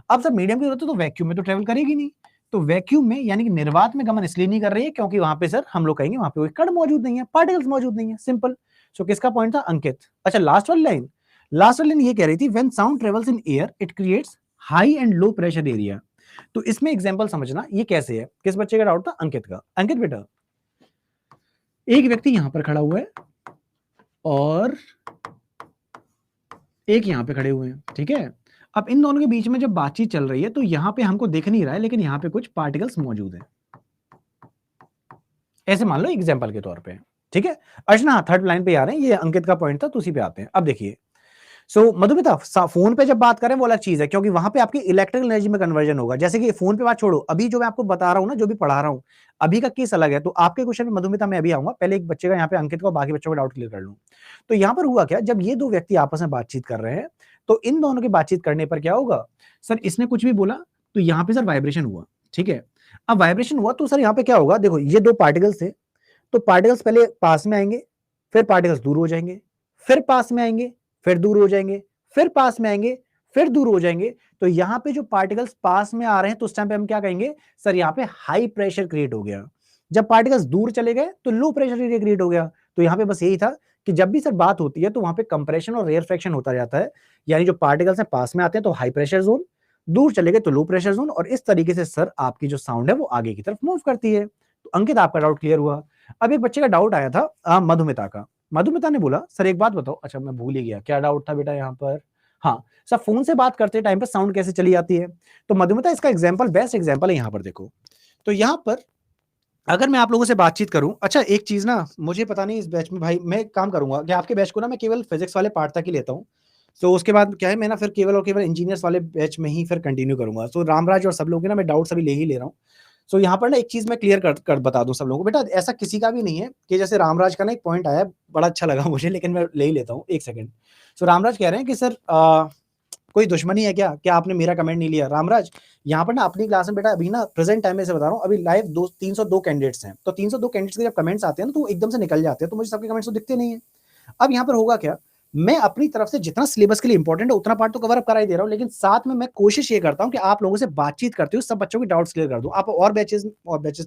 अब सर मीडियम की जरूरत है तो वैक्यूम में तो ट्रेवल करेगी नहीं, तो वैक्यूम में यानी कि निर्वात में गमन इसलिए नहीं कर रही है क्योंकि वहां पे सर हम लोग कहेंगे वहां पे कोई कण मौजूद नहीं है, पार्टिकल्स मौजूद नहीं है, सिंपल। सो किसका पॉइंट था, अंकित। अच्छा लास्ट वाली लाइन, लास्ट वाली लाइन ये कह रही थी when sound travels in air it creates high and low pressure area. तो इसमें एग्जांपल समझना ये कैसे है, किस बच्चे का डाउट था, अंकित का। अंकित बेटा एक व्यक्ति यहां पर खड़ा हुआ है और एक यहां पे खड़े हुए हैं, ठीक है। अब इन दोनों के बीच में जब बातचीत चल रही है तो यहां पे हमको दिख नहीं रहा है, लेकिन यहां पे कुछ पार्टिकल्स मौजूद हैं, ऐसे मान लो एग्जांपल के तौर पे, ठीक है। अर्चना हाँ थर्ड लाइन पे आ रहे हैं, ये अंकित का पॉइंट था तो उसी पे आते हैं। अब देखिए मधुमिता फोन पे जब बात करें वो अलग चीज है क्योंकि वहां पे आपकी इलेक्ट्रिकल एनर्जी में कन्वर्जन होगा। जैसे कि फोन पे बात छोड़ो, अभी जो मैं आपको बता रहा हूं ना, जो भी पढ़ा रहा हूं अभी का केस अलग है। तो आपके क्वेश्चन में मधुमिता मैं अभी आऊंगा, पहले एक बच्चे का यहाँ पे अंकित को, बाकी बच्चों का डाउट क्लियर कर लूं। तो यहाँ पर हुआ क्या, जब ये दो व्यक्ति आपस में बातचीत कर रहे हैं तो इन दोनों की बातचीत करने पर क्या होगा सर, इसने कुछ भी बोला तो यहाँ पे सर वाइब्रेशन हुआ, ठीक है। अब वाइब्रेशन हुआ तो सर यहाँ पे क्या होगा, देखो ये दो पार्टिकल्स थे, तो पार्टिकल्स पहले पास में आएंगे, फिर पार्टिकल्स दूर हो जाएंगे, फिर पास में आएंगे, फिर दूर हो जाएंगे, फिर पास में आएंगे, फिर दूर हो जाएंगे। तो यहां पे जो पार्टिकल्स पास में आ रहे हैं तो उस टाइम पे हम क्या कहेंगे सर, यहाँ पे हाई प्रेशर क्रिएट हो गया। जब पार्टिकल्स दूर चले गए तो लो प्रेशर एरिया क्रिएट हो गया। तो यहाँ पे बस यही था कि जब भी सर बात होती है तो वहां पे कंप्रेशन और रेयरफेक्शन होता जाता है, यानी जो पार्टिकल्स हैं पास में आते हैं तो हाई प्रेशर जोन, दूर चले गए तो लो प्रेशर जोन, और इस तरीके से सर आपकी जो साउंड है वो आगे की तरफ मूव करती है। तो अंकित आपका डाउट क्लियर हुआ। अब एक बच्चे का डाउट आया था मधुमिता का। मधुमिता ने बोला सर एक बात बताओ, अच्छा मैं भूल ही गया क्या डाउट था बेटा यहाँ पर, हाँ सर फोन से बात करते टाइम पर साउंड कैसे चली जाती है। तो मधुमिता इसका एग्जांपल, बेस्ट एग्जांपल है यहाँ पर देखो। तो यहाँ पर अगर मैं आप लोगों से बातचीत करूं, अच्छा एक चीज ना मुझे पता नहीं इस बैच में भाई मैं काम करूंगा कि आपके बैच को ना मैं केवल फिजिक्स वाले पार्ट तक ही लेता हूं, सो उसके बाद क्या है, मैं ना फिर केवल और केवल इंजीनियर्स वाले बैच में ही फिर कंटिन्यू करूँगा। सो रामराज और सब लोग के ना मैं डाउट्स अभी ले ही ले रहा हूँ। सो यहाँ पर ना एक चीज़ मैं क्लियर कर बता दूँ सब लोगों को, बेटा ऐसा किसी का भी नहीं है कि जैसे रामराज का ना एक पॉइंट आया, बड़ा अच्छा लगा मुझे, लेकिन मैं ले ही लेता हूँ, 1 सेकंड। सो रामराज कह रहे हैं कि सर कोई दुश्मनी है क्या? क्या आपने मेरा कमेंट नहीं लिया? रामराज, यहाँ पर ना अपनी क्लास में बेटा अभी ना प्रेज़ेंट टाइम में से बता रहा हूँ, अभी लाइव 302 कैंडिडेट्स हैं। तो 302 कैंडिडेट्स के जब कमेंट्स आते हैं ना, तो वो एकदम से निकल जाते हैं, तो मुझे सबके कमेंट्स तो दिखते नहीं है। अब यहाँ पर होगा क्या, मैं अपनी तरफ से जितना सिलेबस के लिए इंपॉर्टेंट है उतना पार्ट तो कवर अप करा ही दे रहा हूँ, लेकिन साथ में मैं कोशिश ये करता हूँ कि आप लोगों से बातचीत करते हुए सब बच्चों के डाउट्स क्लियर कर दूँ। आप और बैचेज़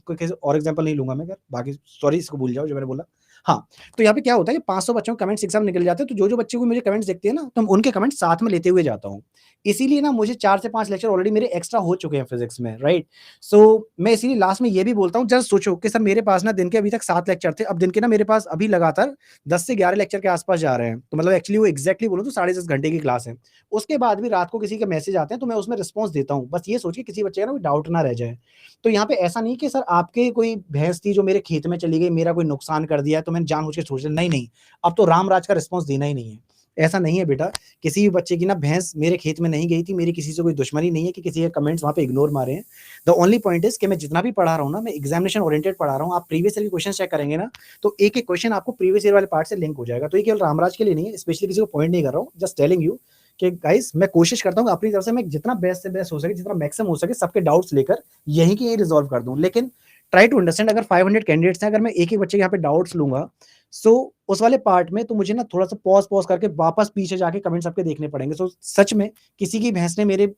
कोई किसी और एग्जांपल नहीं लूँगा मैं, खैर बाकी सॉरी इसको भूल जाओ जो मैंने बोला। हाँ, तो यहाँ पे क्या होता है कि 500 बच्चों के कमेंट्स एग्ज़ाम निकल जाते हैं, तो जो-जो बच्चे को मुझे कमेंट्स दिखते हैं ना, तो उनके कमेंट्स साथ में लेते हुए जाता हूँ। इसीलिए ना मुझे 4 से 5 लेक्चर ऑलरेडी मेरे एक्स्ट्रा हो चुके हैं फिज़िक्स में, राइट? सो मैं इसीलिए लास्ट में ये भी बोलता हूँ, जस्ट सोचो कि सर मेरे पास ना दिन के अभी तक 7 लेक्चर थे, अब दिन के ना मेरे पास अभी लगातार 10 से 11 लेक्चर के आस-पास जा रहे हैं। तो मतलब एक्चुअली वो एग्ज़ैक्टली बोलूँ तो साढ़े 10 घंटे की क्लास है। उसके बाद भी रात को किसी के मैसेज आते हैं तो मैं उसमें रिस्पॉन्स देता हूँ। बस ये सोच के किसी बच्चे का ना कोई डाउट ना रह जाए। तो यहाँ पे ऐसा नहीं कि सर आपके कोई भैंस थी जो मेरे खेत में चली गई, मेरा कोई नुकसान कर दिया है तो मैंने जानबूझ के छोड़ दिया। नहीं, नहीं, अब तो राम-राज का रिस्पॉन्स देना ही नहीं है। ऐसा नहीं है बेटा, किसी भी बच्चे की ना भैंस मेरे खेत में नहीं गई थी, मेरी किसी से कोई दुश्मनी नहीं है कि किसी के कमेंट्स वहाँ पे इग्नोर मारे हैं। द ओनली पॉइंट इज़ कि मैं जितना भी पढ़ा रहा हूँ ना, मैं एग्ज़ामिनेशन ओरिएंटेड पढ़ा रहा हूँ। आप प्रीवियस ईयर के क्वेश्चन चेक करेंगे ना, तो एक-एक क्वेश्चन आपको प्रीवियस ईयर वाले पार्ट से लिंक हो जाएगा। तो ये केवल रामराज के लिए नहीं है, स्पेशली किसी को पॉइंट नहीं कर रहा हूँ, जस्ट टेलिंग यू कि गाइस मैं कोशिश करता हूँ कि अपनी तरफ से मैं जितना बेस्ट से बेस्ट हो सके, जितना मैक्सिमम हो सके सबके डाउट्स लेकर यहीं के यहीं रिज़ॉल्व कर दूँ। लेकिन ट्राई टू अंडरस्टैंड, अगर 500 कैंडिडेट्स हैं, अगर मैं एक-एक बच्चे के यहाँ पे डाउट्स लूँगा, सो उस वाले पार्ट में तो मुझे ना थोड़ा-सा पॉज़ करके वापस पीछे जाके कमेंट्स सबके देखने पड़ेंगे। सो सच में किसी की भैंस ने मेरे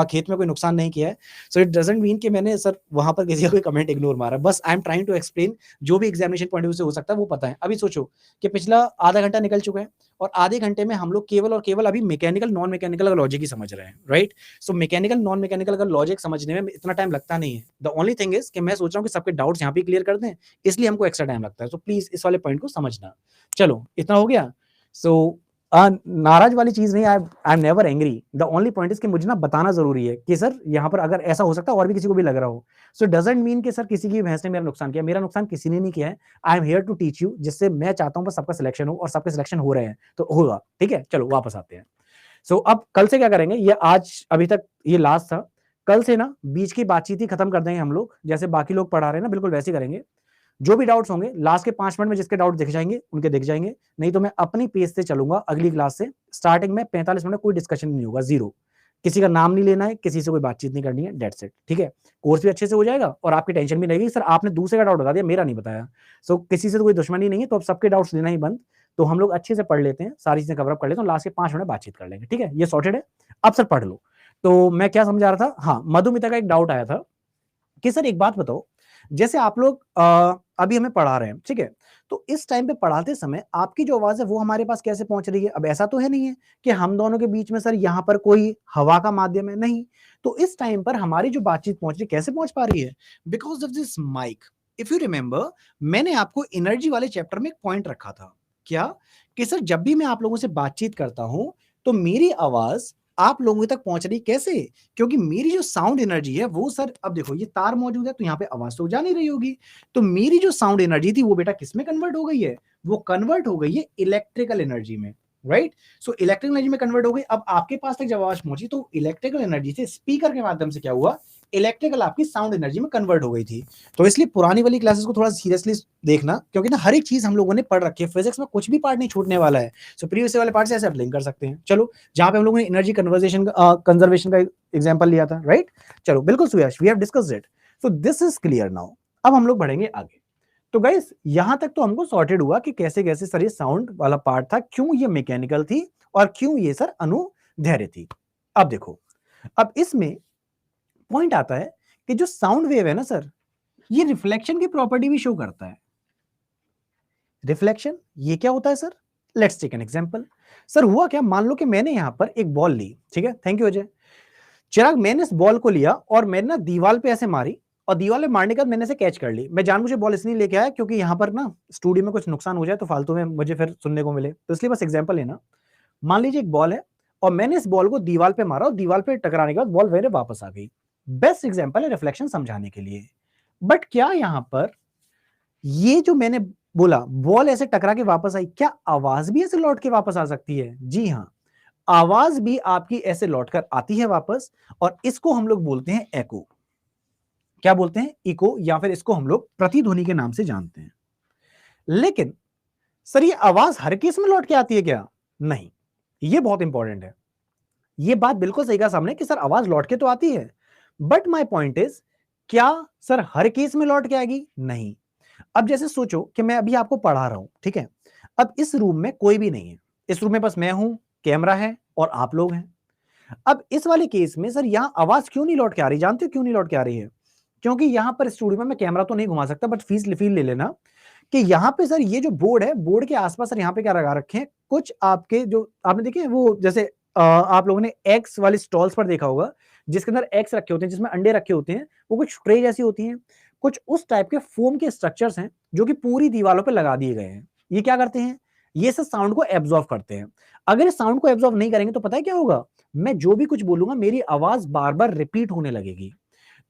खेत में कोई नुकसान नहीं किया है। सो इट डज़न्ट मीन कि मैंने सर वहाँ पर किसी का कोई कमेंट इग्नोर मारा है। बस I am trying to explain, जो भी एग्ज़ामिनेशन पॉइंट ऑफ व्यू से हो सकता है वो पता है। अभी सोचो कि पिछला आधा घंटा निकल चुका है और आधे घंटे में हम लोग केवल और केवल अभी मैकेनिकल, नॉन मैकेनिकल का लॉजिक ही समझ रहे हैं, right? So mechanical, non mechanical का लॉजिक समझने में इतना टाइम लगता नहीं है। द ओनली थिंग इज़ कि मैं सोच रहा हूँ कि सबके डाउट्स यहाँ पे क्लियर कर दें, इसलिए हमको एक्स्ट्रा टाइम लगता है। सो प्लीज़ इस वाले पॉइंट को समझना। चलो, इतना हो गया? सो नाराज़ वाली चीज़ नहीं, I am never angry. The only point is कि मुझे ना बताना ज़रूरी है कि सर यहाँ पर अगर ऐसा हो सकता है और भी किसी को भी लग रहा हो। सो डज़न्ट मीन कि सर किसी की भैंस ने मेरा नुकसान किया। मेरा नुकसान किसी ने नहीं किया है। I am here to teach you, जिससे मैं चाहता हूँ बस सबका सिलेक्शन हो और सबके सिलेक्शन हो रहे हैं, तो होगा। ठीक है? चलो वापस आते हैं। सो अब कल से क्या करेंगे, ये आज अभी तक ये लास्ट था। कल से ना बीच की बातचीत ही खत्म कर देंगे हम लोग। जैसे बाकी लोग पढ़ा रहे हैं ना, बिल्कुल वैसे ही करेंगे। जो भी डाउट्स होंगे लास्ट के 5 मिनट में जिसके डाउट दिख जाएँगे, उनके दिख जाएँगे। नहीं तो मैं अपनी पेस से चलूँगा अगली क्लास से। स्टार्टिंग में 45 मिनट कोई डिस्कशन नहीं होगा, ज़ीरो। किसी का नाम नहीं लेना है, किसी से कोई बातचीत नहीं करनी है, दैट्स इट। ठीक है? कोर्स भी अच्छे से हो जाएगा और आपकी टेंशन भी नहीं रहेगी, सर आपने दूसरे का डाउट बता दिया, मेरा नहीं बताया। सो किसी से तो कोई दुश्मनी नहीं है, तो अब सबके डाउट्स लेना ही बंद। तो हम लोग अच्छे से पढ़ लेते हैं, सारी चीज़ें कवर अप कर लेते हैं और लास्ट के 5 मिनट बातचीत कर लेंगे। ठीक है? ये सॉर्टेड है। अब सर पढ़ लो। तो मैं क्या समझा रहा था? हाँ, मधुमिता का एक डाउट आया था कि सर एक बात बताओ, जैसे आप लोग अभी हमें पढ़ा रहे हैं, ठीक है? तो इस टाइम पे पढ़ाते समय आपकी जो आवाज़ है वो हमारे पास कैसे पहुँच रही है? अब ऐसा तो है नहीं है कि हम दोनों के बीच में सर यहाँ पर कोई हवा का माध्यम है, नहीं। तो इस टाइम पर हमारी जो बातचीत पहुँच रही है, कैसे पहुँच पा रही है? Because of this mic. If you remember, मैंने आपको एनर्जी वाले चैप्टर में एक पॉइंट रखा था। क्या? कि सर जब भी मैं आप लोगों से बातचीत करता हूँ, तो मेरी आवाज़ आप लोगों तक पहुँच रही कैसे? क्योंकि मेरी जो साउंड एनर्जी है वो सर, अब देखो ये तार मौजूद है तो यहाँ पे आवाज़ तो जा नहीं रही होगी। तो मेरी जो साउंड एनर्जी थी वो बेटा किसमें कन्वर्ट हो गई है? वो कन्वर्ट हो गई है इलेक्ट्रिकल एनर्जी में, राइट? सो इलेक्ट्रिकल एनर्जी में कन्वर्ट हो गई। अब आपके पास तक जब आवाज़ पहुँची तो इलेक्ट्रिकल एनर्जी से स्पीकर के माध्यम से क्या हुआ? इलेक्ट्रिकल आपकी साउंड एनर्जी में कन्वर्ट हो गई थी। तो इसलिए पुरानी वाली क्लासेस को थोड़ा सीरियसली देखना, क्योंकि ना हर एक चीज़ हम लोगों ने पढ़ रखी है। फिज़िक्स में कुछ भी पार्ट नहीं छूटने वाला है। सो प्रीवियस वाले पार्ट से ऐसे आप लिंक कर सकते हैं। चलो, जहाँ पे हम लोगों ने एनर्जी कंजर्वेशन का एग्जांपल लिया था, राइट? चलो बिल्कुल Suyash, we have discussed it. So this is clear now. अब हम लोग बढ़ेंगे आगे। तो गाइस यहां तक तो हमको सॉर्टेड हुआ कि कैसे कैसे सर ये साउंड वाला पार्ट था, क्यों ये मैकेनिकल थी और क्यों ये सर अनुदैर्ध्य थी। अब देखो, अब इसमें पॉइंट आता है कि जो साउंड वेव है ना सर, ये रिफ्लेक्शन की प्रॉपर्टी भी शो करता है। रिफ्लेक्शन ये क्या होता है sir? Let's take an example. Sir हुआ क्या, मान लो कि मैंने यहां पर एक बॉल ली, ठीक है? Thank you Ajay. चिराग, मैंने इस बॉल को लिया और मैंने ना दीवार पे ऐसे मारी और दीवार पे मारने के बाद मैंने इसे कैच कर ली। मैं जानबूझ के बॉल इसलिए लेके आया क्योंकि यहाँ पर ना स्टूडियो में कुछ नुकसान हो जाए तो फालतू में मुझे फिर सुनने को मिले, तो इसलिए बस एग्जांपल लेना। मान लीजिए एक बॉल है और मैंने इस बॉल को दीवार पे मारा और दीवार पे टकराने के बाद बॉल मेरे वापस आ गई। बेस्ट एग्जांपल है रिफ्लेक्शन समझाने के लिए। बट क्या यहाँ पर ये जो मैंने बोला बॉल ऐसे टकरा के वापस आई, क्या आवाज भी ऐसे लौट के वापस आ सकती है? जी हाँ, आवाज भी आपकी ऐसे लौटकर आती है वापस, और इसको हम लोग बोलते हैं एको। क्या बोलते हैं? इको, या फिर इसको हम लोग प्रतिध्वनि के नाम से जानते हैं। लेकिन सर ये आवाज हर केस में लौट के आती है क्या? नहीं, ये बहुत इंपॉर्टेंट है। ये बात बिल्कुल सही कहा सामने कि सर आवाज लौट के तो आती है, बट माय पॉइंट इज, क्या सर हर केस में लौट के आएगी? नहीं। अब जैसे सोचो कि मैं अभी आपको पढ़ा रहा हूं, ठीक है, अब इस रूम में कोई भी नहीं है, इस रूम में बस मैं हूं, कैमरा है और आप लोग हैं। अब इस वाले केस में सर यहां आवाज क्यों नहीं लौट के आ रही? जानते हो क्यों नहीं लौट के आ रही है? क्योंकि यहां पर स्टूडियो में मैं कैमरा तो नहीं घुमा सकता, बट फील ले लेना कि यहां पे सर ये जो बोर्ड है, बोर्ड के आसपास सर यहां पे क्या लगा रखे हैं, कुछ आपके जो आपने देखे वो जैसे आप लोगों ने एग्स वाले स्टॉल्स पर देखा होगा, जिसके अंदर एग्स रखे होते हैं, जिसमें अंडे रखे होते हैं, वो कुछ ट्रे जैसी होती हैं, कुछ उस टाइप के फोम के स्ट्रक्चर्स हैं जो कि पूरी दीवारों पे लगा दिए गए हैं। ये क्या करते हैं? ये सब साउंड को एब्जॉर्व करते हैं। अगर इस साउंड को एब्जॉर्व नहीं करेंगे तो पता है क्या होगा? मैं जो भी कुछ बोलूंगा मेरी आवाज बार बार रिपीट होने लगेगी।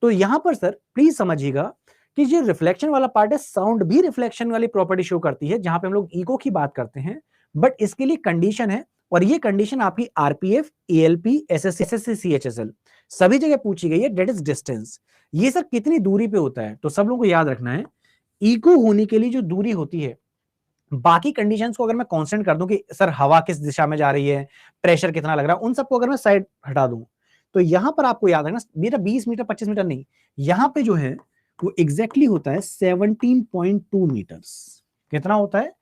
तो यहां पर सर प्लीज समझिएगा कि जो रिफ्लेक्शन वाला पार्ट है, साउंड भी रिफ्लेक्शन वाली प्रॉपर्टी शो करती है, जहां पे हम लोग इको की बात करते हैं, बट इसके लिए कंडीशन है, और ये कंडीशन आपकी आरपीएफ, एएलपी, एसएससी, सीएचएसएल सभी जगह पूछी गई है, डेट इज डिस्टेंस। ये सर कितनी दूरी पे होता है? तो सब लोगों को याद रखना है, इको होने के लिए जो दूरी होती है, बाकी कंडीशंस को अगर मैं कांस्टेंट कर दूं कि सर हवा किस दिशा में जा रही है, प्रेशर कितना लग रहा है, उन सबको अगर मैं साइड हटा दूं, तो यहां पर आपको याद रखना मेरा 20 मीटर 25 मीटर नहीं, यहां पे जो है वो एग्जैक्टली होता है 17.2 मीटर्स। कितना होता है?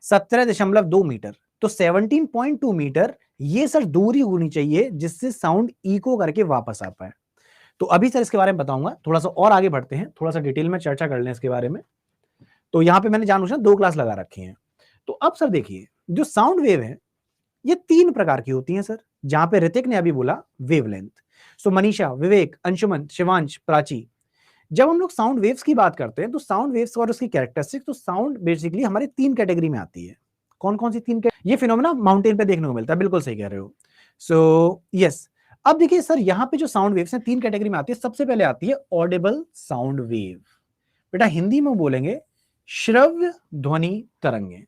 17.2 मीटर। तो 17.2 मीटर ये सर दूरी होनी चाहिए जिससे साउंड इको करके वापस आ पाए। तो अभी सर इसके बारे में बताऊंगा, थोड़ा सा और आगे बढ़ते हैं, थोड़ा सा डिटेल में चर्चा कर लें इसके बारे में। तो यहां पे मैंने जानबूझकर 2 क्लास लगा रखी हैं। तो अब सर देखिए, जो साउंड वेव है ये 3 प्रकार की होती हैं सर, जहां पे ऋतिक ने अभी बोला वेवलेंथ। सो मनीषा, विवेक, अंशुमन, शिवांश, प्राची, जब हम लोग साउंड वेव्स की बात करते हैं तो साउंड वेव्स और उसकी कैरेक्टरिस्टिक्स, तो साउंड बेसिकली हमारे 3 कैटेगरी में आती है। कौन कौन सी 3? ये फिनोमेना माउंटेन पे देखने को मिलता है, बिल्कुल सही कह रहे हो। सो यस, अब देखिए सर यहां पे जो साउंड वेव्स हैं 3 कैटेगरी में आती है। सबसे पहले आती है ऑडिबल साउंड वेव, बेटा हिंदी में बोलेंगे श्रव्य ध्वनि तरंगे।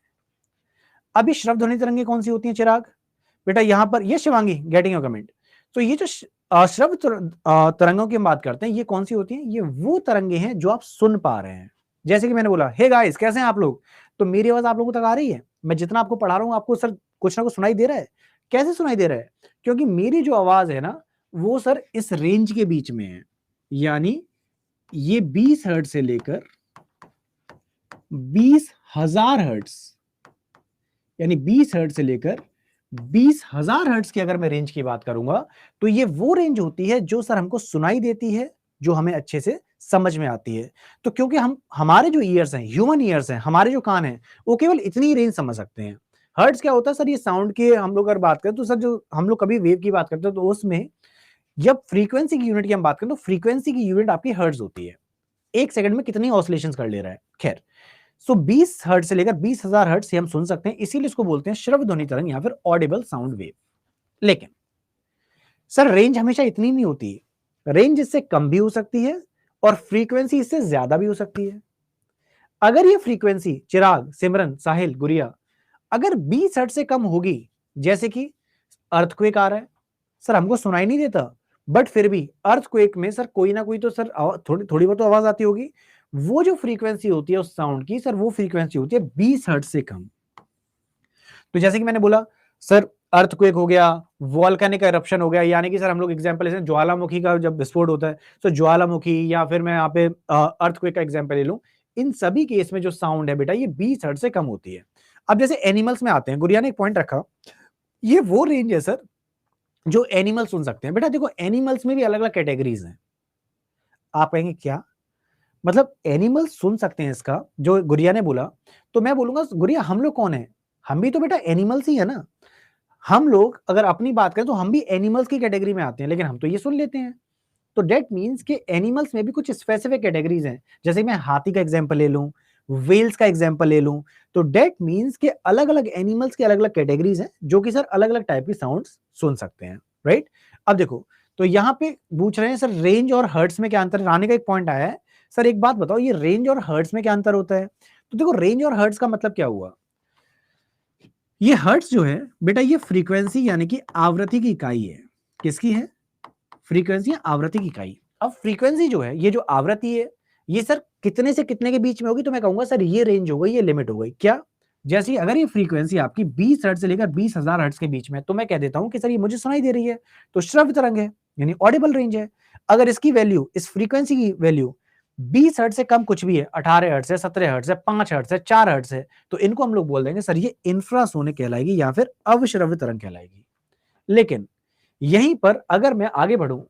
अभी श्रव्य ध्वनि तरंगे कौन सी होती हैं चिराग? बेटा यहां पर ये शिवांगी गेटिंग योर कमेंट। तो ये जो श्रव्य तरंगों की हम बात करते हैं, ये कौन सी होती हैं? ये वो तरंगे हैं जो आप सुन पा रहे हैं। जैसे कि मैंने बोला हे गाइस कैसे हैं आप लोग, तो मेरी आवाज आप लोगों तक आ रही है? मैं जितना आपको पढ़ा रहा हूं आपको सर कुछ ना कुछ सुनाई दे रहा है? कैसे सुनाई दे रहा है? क्योंकि मेरी जो आवाज है ना वो सर इस रेंज के बीच में है, यानी ये 20 हर्ट्ज से लेकर 20,000 हर्ट्ज, यानी 20 हर्ट्ज से लेकर 20,000 हर्ट्ज की अगर मैं रेंज की बात करूंगा, तो ये वो रेंज होती है जो सर हमको सुनाई देती है, जो हमें अच्छे से समझ में आती है। तो क्योंकि हम हमारे जो ईयर्स हैं, ह्यूमन ईयर्स हैं, हमारे जो कान हैं, वो केवल इतनी रेंज समझ सकते हैं। हर्ट्ज क्या होता है सर? ये साउंड के हम लोग अगर बात करें तो सर जो हम लोग कभी वेव की बात करते हैं तो उसमें जब फ्रीक्वेंसी की यूनिट की हम बात करें तो फ्रीक्वेंसी की यूनिट आपकी हर्ट्ज होती है, 1 सेकंड में कितनी ऑसिलेशंस कर ले रहा है। खैर, सो 20 हर्ट्ज से लेकर 20,000 हर्ट्ज से हम सुन सकते हैं, इसीलिए इसको बोलते हैं श्रव्य ध्वनि तरंग या फिर ऑडिबल साउंड वेव। लेकिन सर रेंज हमेशा इतनी नहीं होती, रेंज इससे कम भी हो सकती है और फ्रीक्वेंसी इससे ज्यादा भी हो सकती है। अगर ये फ्रीक्वेंसी चिराग, सिमरन, साहिल, गुड़िया अगर 20 हर्ट्ज से कम होगी, जैसे कि अर्थक्वेक आ रहा है, सर हमको सुनाई नहीं देता, बट फिर भी अर्थक्वेक में सर कोई ना कोई तो सर थोड़ी थोड़ी बहुत तो आवाज आती होगी। वो जो फ्रीक्वेंसी होती है उस साउंड की सर, वो फ्रीक्वेंसी होती है 20 हर्ट्ज से कम। तो जैसे कि मैंने बोला सर अर्थक्वेक हो गया, वॉल्केनिक एरप्शन हो गया, यानी कि सर हम लोग एग्जांपल लेते हैं ज्वालामुखी का जब विस्फोट होता है, तो ज्वालामुखी, या फिर मैं यहाँ पे अर्थक्वेक का एग्जांपल ले लूं, इन सभी केस में जो साउंड है बेटा ये 20 हर्ट्ज से कम होती है। अब जैसे एनिमल्स में आते हैं, गुड़िया ने एक पॉइंट रखा, ये वो रेंज है सर जो एनिमल सुन सकते हैं। बेटा देखो एनिमल्स में भी अलग अलग कैटेगरीज हैं। आप कहेंगे क्या मतलब एनिमल सुन सकते हैं इसका, जो गुड़िया ने बोला, तो मैं बोलूंगा गुड़िया हम लोग कौन है? हम भी तो बेटा एनिमल्स ही है ना। हम लोग अगर अपनी बात करें तो हम भी एनिमल्स की कैटेगरी में आते हैं, लेकिन हम तो ये सुन लेते हैं। तो डेट मीन्स कि एनिमल्स में भी कुछ स्पेसिफिक कैटेगरीज हैं। जैसे मैं हाथी का एग्जांपल ले लूं, वेल्स का एग्जांपल ले लूं, तो डेट मीन्स के अलग अलग एनिमल्स के अलग अलग कैटेगरीज हैं जो कि सर अलग अलग टाइप की साउंड्स सुन सकते हैं, राइट? अब देखो, तो यहाँ पे पूछ रहे हैं सर रेंज और हर्ट्स में क्या अंतर है? रानी का एक पॉइंट आया है, सर एक बात बताओ ये रेंज और हर्ट्स में क्या अंतर होता है? तो देखो रेंज और हर्ट्ज का मतलब क्या हुआ, ये हर्ट्ज जो है बेटा ये फ्रीक्वेंसी यानी कि आवृत्ति की इकाई है। किसकी है? फ्रीक्वेंसी या आवृत्ति की इकाई। अब फ्रीक्वेंसी जो है, ये जो आवृत्ति है, ये सर कितने से कितने के बीच में होगी? तो मैं कहूंगा सर ये रेंज हो गई, ये लिमिट हो गई। क्या? जैसे अगर ये फ्रीक्वेंसी आपकी 20 हर्ट्ज से लेकर 20,000 हर्ट्ज के बीच में, तो मैं कह देता हूं कि सर ये मुझे सुनाई दे रही है, तो श्रव्य तरंग है, यानी ऑडिबल रेंज है। अगर इसकी वैल्यू, इस फ्रीक्वेंसी की वैल्यू 20 हर्ट्ज से कम कुछ भी है, 18 हर्ट्ज है, 17 हर्ट्ज है, 5 हर्ट्ज है, 4 हर्ट्ज है, तो इनको हम लोग बोल देंगे सर ये इंफ्रासोनिक कहलाएगी या फिर अवश्रव्य तरंग कहलाएगी। लेकिन यहीं पर अगर मैं आगे बढ़ूं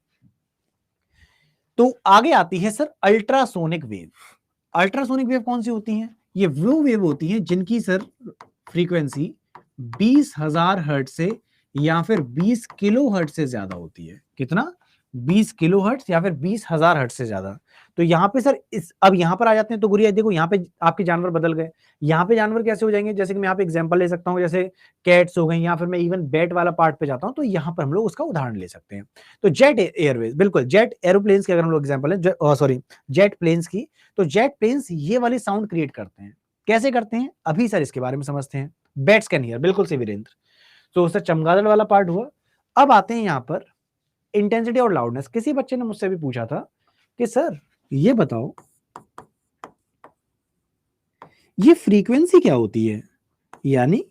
तो आगे आती है sir ultrasonic wave. Ultrasonic wave कौन सी होती हैं? ये वो वेव होती हैं जिनकी सर फ्रीक्वेंसी 20,000 हर्ट्ज से या फिर 20 किलो हर्ट्ज से ज्यादा होती है। कितना? 20 किलो हर्ट्ज या फिर 20,000 हर्ट्ज से ज्यादा। तो यहाँ पे सर अब यहाँ पर आ जाते हैं, तो गुरिया देखो यहाँ पे आपके जानवर बदल गए। यहाँ पे जानवर कैसे हो जाएंगे? जैसे कि मैं यहाँ पे एग्जांपल ले सकता हूँ, जैसे कैट्स हो गई, या फिर मैं इवन बैट वाला पार्ट पे जाता हूँ, तो यहाँ पर हम लोग उसका उदाहरण ले सकते हैं। तो जेट एयरवेज, बिल्कुल जेट एरोप्लेन्स की अगर हम लोग एग्जाम्पल है, सॉरी जेट प्लेन्स की, तो जेट प्लेन्स ये वाली साउंड क्रिएट करते हैं। कैसे करते हैं अभी सर इसके बारे में समझते हैं। बैट्स कैन हियर, बिल्कुल से वीरेंद्र। तो सर चमगादड़ वाला पार्ट हुआ। अब आते हैं यहाँ पर इंटेंसिटी और लाउडनेस। किसी बच्चे ने मुझसे भी पूछा था कि सर ये बताओ ये फ्रीक्वेंसी क्या होती है, यानी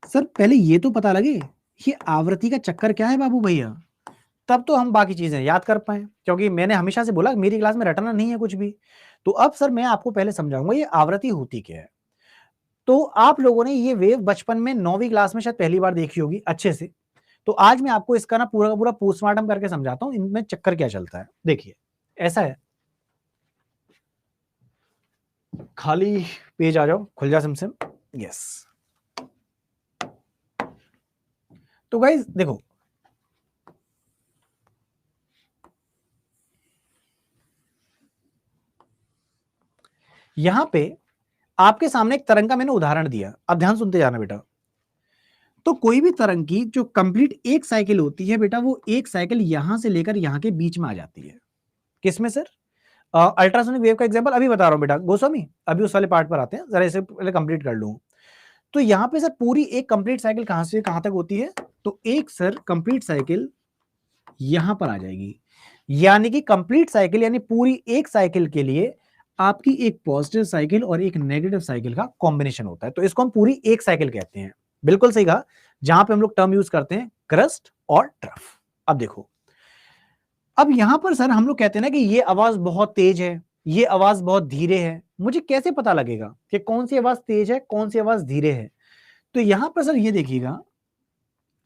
सर पहले ये तो पता लगे ये आवृत्ति का चक्कर क्या है बाबू भैया, तब तो हम बाकी चीजें याद कर पाए। क्योंकि मैंने हमेशा से बोला मेरी क्लास में रटना नहीं है कुछ भी। तो अब सर मैं आपको पहले समझाऊंगा ये आवृत्ति होती क्या है। तो आप लोगों ने ये वेव बचपन में 9वीं क्लास में शायद पहली बार देखी होगी अच्छे से। तो आज मैं आपको इसका ना पूरा का पूरा पोस्टमार्टम करके समझाता हूं इनमें चक्कर क्या चलता है। देखिए ऐसा है, खाली पेज आ जाओ, खुल जा सिम। यस। तो गाइस देखो, यहां पे आपके सामने एक तरंग का मैंने उदाहरण दिया। अब ध्यान सुनते जाना बेटा। तो कोई भी तरंग की जो कंप्लीट एक साइकिल होती है बेटा, वो एक साइकिल यहां से लेकर यहां के बीच में आ जाती है। किसमें सर? अल्ट्रासोनिक वेव का एग्जांपल अभी बता रहा हूं बेटा गोस्वामी। अभी उस वाले पार्ट पर आते हैं, जरा इसे पहले कंप्लीट कर लूं। तो यहां पे सर पूरी एक कंप्लीट साइकिल कहां से कहां तक होती है? तो एक सर कंप्लीट साइकिल यहां पर आ जाएगी। यानी कि कंप्लीट साइकिल यानी पूरी एक साइकिल के लिए आपकी एक पॉजिटिव साइकिल और एक नेगेटिव साइकिल का कॉम्बिनेशन होता है। तो इसको हम पूरी एक साइकिल कहते हैं। बिल्कुल सही कहा। जहां पे हम लोग टर्म यूज करते हैं क्रस्ट और ट्रफ। अब देखो, अब यहां पर सर हम लोग कहते हैं ना कि ये आवाज बहुत तेज है, ये आवाज बहुत धीरे है। मुझे कैसे पता लगेगा कि कौन सी आवाज तेज है, कौन सी आवाज धीरे है? तो यहां पर सर ये देखिएगा,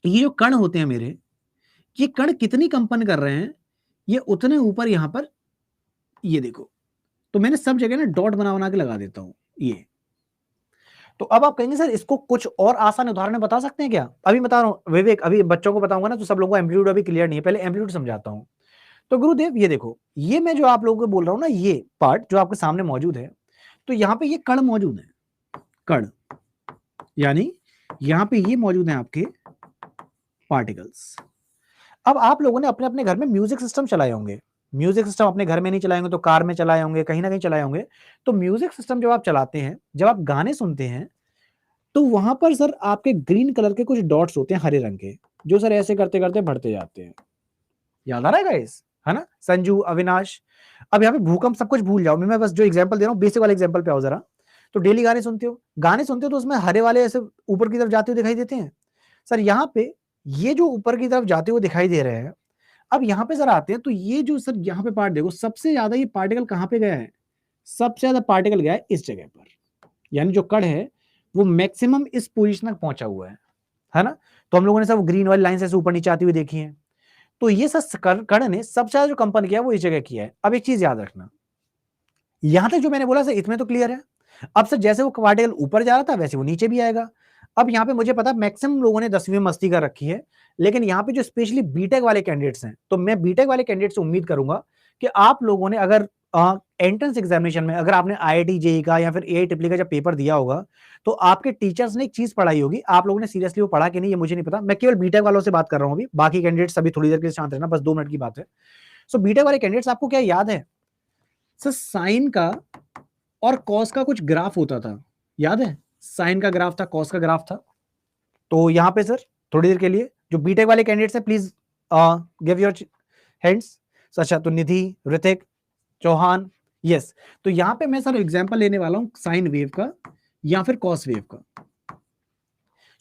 ये जो कण होते हैं मेरे, ये कण कितनी कंपन कर रहे हैं, ये उतने ऊपर यहां पर, ये देखो। तो मैंने सब जगह ना डॉट बना बना के लगा देता हूं ये। तो अब आप कहेंगे सर इसको कुछ और आसान उदाहरण बता सकते हैं क्या? अभी बता रहा हूं विवेक, अभी बच्चों को बताऊंगा ना तो सब लोगों को एम्पलीट्यूड अभी क्लियर नहीं है, पहले एम्पलीट्यूड समझाता हूं। तो गुरुदेव ये देखो, ये मैं जो आप लोगों को बोल रहा हूं ना, ये पार्ट जो आपके सामने मौजूद है, तो यहां पे ये कण मौजूद है। कण यानी यहां पे ये मौजूद है आपके पार्टिकल्स। अब आप लोगों ने अपने अपने घर में म्यूजिक सिस्टम चलाए होंगे। म्यूजिक सिस्टम अपने घर में नहीं चलाए होंगे तो कार में चलाए होंगे, कहीं ना कहीं चलाए होंगे। तो म्यूजिक सिस्टम जब आप चलाते हैं, जब आप गाने सुनते हैं, तो वहां पर सर आपके ग्रीन कलर के कुछ डॉट्स होते हैं हरे रंग के, जो सर ऐसे करते करते बढ़ते जाते हैं। याद आ रहा है गाइस? है ना संजू, अविनाश? अब यहाँ पे भूकंप सब कुछ भूल जाओ, मैं बस जो एग्जांपल दे रहा हूँ बेसिक वाले एग्जांपल पे आओ जरा। तो डेली गाने सुनते हो, गाने सुनते हो तो उसमें हरे वाले ऐसे ऊपर की तरफ जाते हुए दिखाई देते हैं। सर यहाँ पे ये जो ऊपर की तरफ जाते हुए दिखाई दे रहे हैं, अब यहाँ पे जरा आते हैं, तो ये जो सर यहाँ पे पार्ट देखो, सबसे ज्यादा ये पार्टिकल कहाँ पे गया है? सबसे ज्यादा पार्टिकल गया है इस जगह पर, यानी जो कण है वो मैक्सिमम इस पोजीशन तक पहुंचा हुआ है ना? तो हम लोगों ने सब ग्रीन वाली लाइन से ऊपर नीचे आती हुई देखी है। तो ये सब कण ने सबसे ज्यादा जो कंपन किया वो इस जगह किया है। अब एक चीज याद रखना, यहां तक जो मैंने बोला सर इतने तो क्लियर है। अब सर जैसे वो पार्टिकल ऊपर जा रहा था वैसे वो नीचे भी आएगा। अब यहाँ पे मुझे पता मैक्सिमम लोगों ने 10वीं में मस्ती कर रखी है, लेकिन यहाँ पे जो स्पेशली बीटेक वाले कैंडिडेट्स हैं, तो मैं बीटेक वाले कैंडिडेट से उम्मीद करूंगा कि आप लोगों ने अगर एंट्रेंस एग्जामिनेशन में अगर आपने IIT जेईई का या फिर AIEEE का जब पेपर दिया होगा, तो आपके टीचर्स ने एक चीज पढ़ाई होगी, आप लोगों ने सीरियसली वो पढ़ा कि नहीं ये मुझे नहीं पता, मैं केवल बीटेक वालों से बात कर रहा हूं। अभी बाकी कैंडिडेट्स अभी थोड़ी देर के लिए शांत रहना, बस 2 मिनट की बात है। सो बीटेक वाले कैंडिडेट्स आपको क्या याद है? सर साइन का और कॉस का कुछ ग्राफ होता था, याद है? साइन का ग्राफ था, कॉस का ग्राफ था। तो यहां पे सर थोड़ी देर के लिए जो बीटेक वाले कैंडिडेट्स हैं प्लीज गिव योर हैंड्स। अच्छा, तो निधि, ऋतिक, चौहान, यस। तो यहां पे मैं सर एग्जांपल लेने वाला हूं साइन वेव का या फिर कॉस वेव का।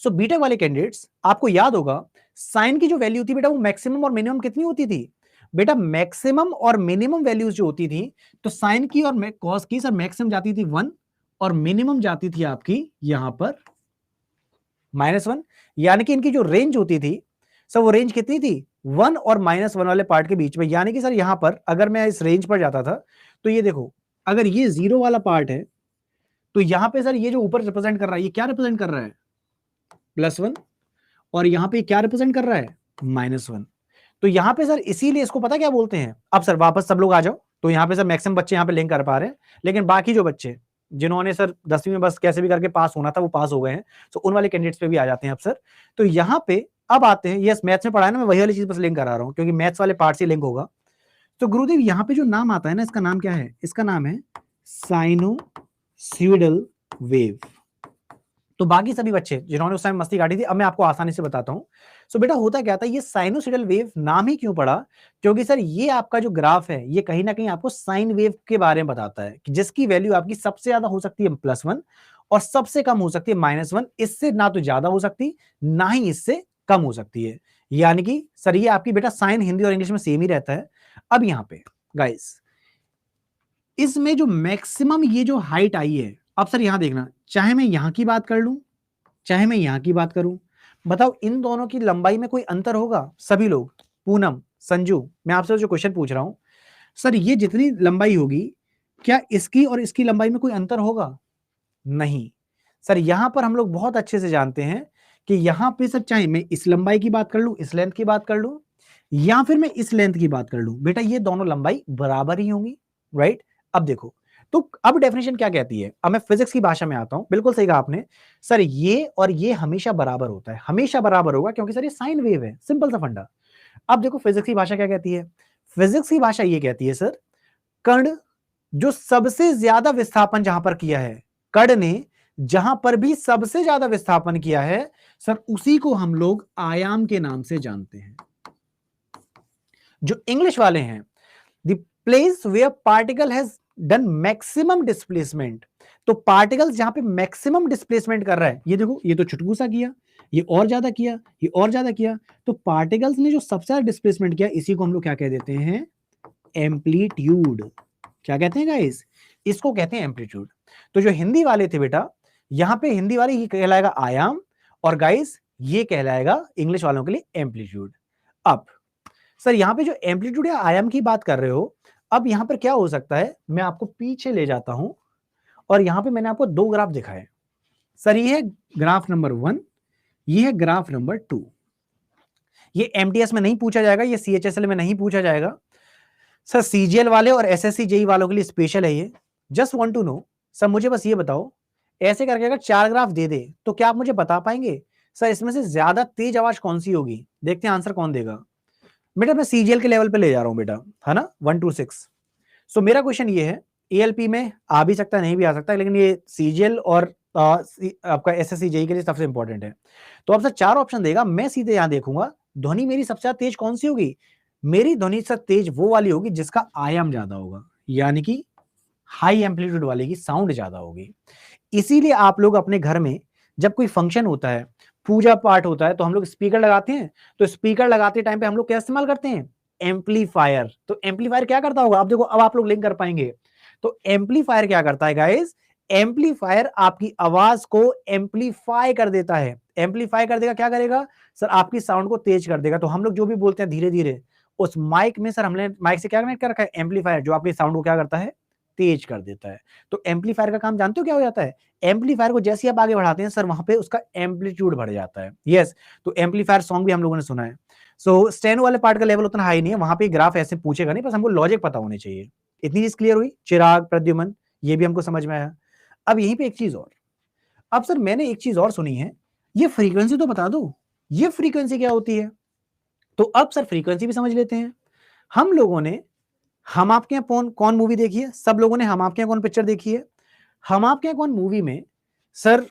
सो बीटेक वाले कैंडिडेट्स, आपको याद होगा साइन की जो वैल्यू थी बेटा, वो मैक्सिमम और मिनिमम कितनी होती थी बेटा? मैक्सिमम और मिनिमम वैल्यूज जो होती थी, तो साइन की और कॉस की सर मैक्सिमम जाती थी 1 और मिनिमम जाती थी आपकी यहां पर -1। यानी कि इनकी जो रेंज होती थी सर, वो रेंज कितनी थी? 1 और -1 वाले पार्ट के बीच में। यानी कि सर यहां पर अगर मैं इस रेंज पर जाता था, तो ये देखो, अगर ये 0 वाला पार्ट है, तो यहां पे सर ये जो ऊपर रिप्रेजेंट कर रहा है, ये क्या रिप्रेजेंट कर रहा है? +1। और यहां पे क्या रिप्रेजेंट कर रहा है? -1। तो यहां पे सर इसीलिए इसको पता क्या बोलते हैं? अब सर वापस सब लोग आ जाओ। तो यहां पे सर मैक्सिमम बच्चे यहां पे लिंक कर पा रहे हैं, लेकिन बाकी जो बच्चे जिन्होंने सर 10वीं में बस कैसे भी करके पास होना था, वो पास हो गए हैं, तो उन वाले कैंडिडेट्स पे भी आ जाते हैं अब सर। तो यहां पे अब आते हैं, यस मैथ्स में पढ़ा है ना, मैं वही वाली चीज बस लिंक करा रहा हूं, क्योंकि मैथ्स वाले पार्ट से लिंक होगा। तो गुरुदेव यहां पे जो नाम आता है ना, इसका नाम क्या है? इसका नाम है साइनोसॉइडल वेव। तो बाकी सभी बच्चे जिन्होंने उस टाइम मस्ती काटी थी, अब मैं आपको आसानी से बताता हूं। सो बेटा होता क्या था, ये साइनोसॉइडल वेव नाम ही क्यों पड़ा? क्योंकि सर ये आपका जो ग्राफ है, ये कहीं ना कहीं आपको साइन वेव के बारे में बताता है, कि जिसकी वैल्यू आपकी सबसे ज्यादा हो सकती है +1 और सबसे कम हो सकती है -1। इससे ना तो ज्यादा हो सकती, ना ही इससे कम हो सकती है। यानी कि सर ये आपकी बेटा साइन हिंदी और इंग्लिश में सेम ही रहता है। अब यहां पे गाइस, इसमें जो मैक्सिमम ये जो हाइट आई है, अब सर यहां देखना, चाहे मैं यहां की बात कर लूं, चाहे मैं यहां की बात करूं, बताओ इन दोनों की लंबाई में कोई अंतर होगा? सभी लोग, पूनम, संजू, मैं आपसे जो क्वेश्चन पूछ रहा हूं, सर ये जितनी लंबाई होगी, क्या इसकी और इसकी लंबाई में कोई अंतर होगा? नहीं। सर यहां पर हम लोग बहुत अच्छे से जानते हैं कि यहां पे सर चाहे मैं इस लंबाई की बात कर लूं, इस लेंथ की बात कर लूं, या फिर मैं इस लेंथ की बात कर लूं, बेटा ये दोनों लंबाई बराबर ही होंगी, राइट? अब देखो, तो अब डेफिनेशन क्या कहती है? अब मैं फिजिक्स की भाषा में आता हूं। बिल्कुल सही कहा आपने सर, ये और ये हमेशा बराबर होता है, हमेशा बराबर होगा, क्योंकि सर ये साइन वेव है, सिंपल सा फंडा। अब देखो फिजिक्स की भाषा क्या कहती है? फिजिक्स की भाषा ये कहती है सर, कण जो सबसे ज्यादा विस्थापन जहां पर किया है, कण ने जहां पर भी सबसे ज्यादा विस्थापन किया है, सर उसी को हम लोग आयाम के नाम से जानते हैं। जो इंग्लिश वाले हैं, the place where particle has done maximum displacement. तो पार्टिकल्स जहां पे मैक्सिमम डिस्प्लेसमेंट कर रहा है, ये देखो, ये तो चुटकू सा किया, ये और ज्यादा किया, ये और ज्यादा किया, तो पार्टिकल्स ने जो सबसे ज्यादा डिस्प्लेसमेंट किया, इसी को हम लोग क्या कह देते हैं? एम्पलीट्यूड। क्या कहते हैं गाइस? इसको कहते हैं एम्पलीट्यूड। तो जो हिंदी वाले थे बेटा, यहां पे हिंदी वाले ये कहलाएगा आयाम, और गाइस ये कहलाएगा इंग्लिश वालों के लिए एम्पलीट्यूड। अब सर यहां पे जो एम्पलीट्यूड या आयाम की बात कर रहे हो, अब यहां पर क्या हो सकता है, मैं आपको पीछे ले जाता हूं, और यहां पे मैंने आपको दो ग्राफ दिखाए। सर ये है ग्राफ नंबर 1, ये है ग्राफ नंबर 2। ये एमटीएस में नहीं पूछा जाएगा, ये सीएचएसएल में नहीं पूछा जाएगा सर, सीजीएल वाले और एसएससी जेई वालों के लिए स्पेशल है ये। Just want to know sir, मुझे बस ये बताओ, ऐसे करके अगर 4 ग्राफ दे दे, तो क्या आप मुझे बता पाएंगे सर इसमें से ज्यादा तेज आवाज कौन सी होगी? देखते हैं आंसर कौन देगा। बेटा मैं सीजीएल के लेवल पे ले जा रहा हूं बेटा, है ना, 1 to 6। सो मेरा क्वेश्चन ये है, एएलपी में आ भी सकता है, नहीं भी आ सकता है, लेकिन ये सीजीएल और आपका एसएससी जेई के लिए सबसे इंपॉर्टेंट है। तो अब सर 4 ऑप्शन देगा, मैं सीधे यहां देखूंगा, ध्वनि मेरी सबसे ज्यादा तेज कौन सी होगी? मेरी ध्वनि सबसे तेज वो वाली होगी जिसका आयाम ज्यादा होगा, यानी कि हाई एम्पलीट्यूड वाले की साउंड ज्यादा होगी। इसीलिए आप लोग अपने घर में जब कोई फंक्शन होता है, पूजा पाठ होता है, तो हम लोग स्पीकर लगाते हैं। तो स्पीकर लगाते टाइम पे हम लोग क्या इस्तेमाल करते हैं? एम्पलीफायर। तो एम्पलीफायर क्या करता होगा? अब देखो, अब आप लोग लिंक कर पाएंगे। तो एम्पलीफायर क्या करता है गाइस? एम्पलीफायर आपकी आवाज को एम्पलीफाई कर देता है। एम्पलीफाई कर देगा, क्या करेगा सर? आपकी साउंड को तेज कर देगा। तो हम लोग जो भी बोलते हैं धीरे धीरे, उस माइक में सर हमने माइक से क्या कनेक्ट कर रखा है? एम्पलीफायर, जो आपकी साउंड को क्या करता है? तेज कर देता है। तो एम्पलीफायर का काम जानते हो क्या हो जाता है? एम्पलीफायर को जैसे आप आगे बढ़ाते हैं सर, वहां पे उसका एम्पलीट्यूड बढ़ जाता है। यस, तो एम्पलीफायर सॉन्ग भी हम लोगों ने सुना है। सो स्टेनो वाले पार्ट का लेवल उतना हाई नहीं है, वहां पे ग्राफ ऐसे पूछेगा नहीं, बस हमको लॉजिक पता होने चाहिए। इतनी चीज क्लियर हुई? चिराग, प्रद्युमन, ये भी हमको समझ में आया। अब यहीं पे एक चीज और, अब सर मैंने एक चीज और सुनी है, ये फ्रीक्वेंसी तो बता दो, ये फ्रीक्वेंसी क्या होती है? तो अब सर फ्रीक्वेंसी भी समझ लेते हैं। हम लोगों ने हम आपके यहाँ कौन कौन मूवी देखी है? सब लोगों ने हम आपके यहाँ कौन पिक्चर देखी है? हम आपके यहाँ कौन मूवी में सर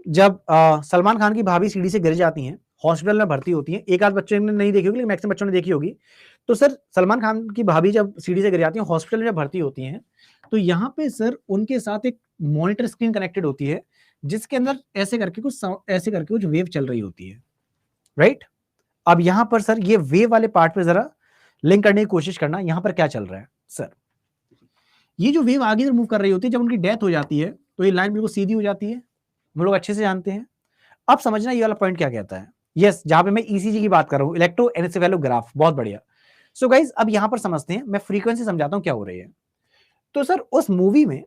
जब सलमान खान की भाभी सीढ़ी से गिर जाती हैं, हॉस्पिटल में भर्ती होती हैं, एक आध बच्चे ने नहीं देखी होगी लेकिन मैक्सिमम बच्चों ने देखी होगी। तो सर सलमान खान की भाभी जब सीढ़ी से गिर जाती हैं, हॉस्पिटल में जब भर्ती होती हैं, तो यहाँ पे सर उनके साथ एक मॉनिटर स्क्रीन कनेक्टेड होती है, जिसके अंदर ऐसे करके कुछ वेव चल रही होती है, राइट? अब यहाँ पर सर ये वेव वाले पार्ट पे जरा लिंक करने की कोशिश करना, यहाँ पर क्या चल रहा है सर। ये जो वेव आगे मूव कर रही होती है, जब उनकी डेथ हो जाती है तो ये लाइन बिल्कुल सीधी हो जाती है, हम लोग अच्छे से जानते हैं। अब समझना ये वाला पॉइंट क्या कहता है। यस, जहां पे मैं ईसीजी की बात कर रहा हूं, इलेक्ट्रोएन्सेफेलोग्राफ, बहुत बढ़िया। सो गाइज अब यहां पर समझते हैं, मैं फ्रीक्वेंसी समझाता हूं क्या हो रही है। तो सर उस मूवी में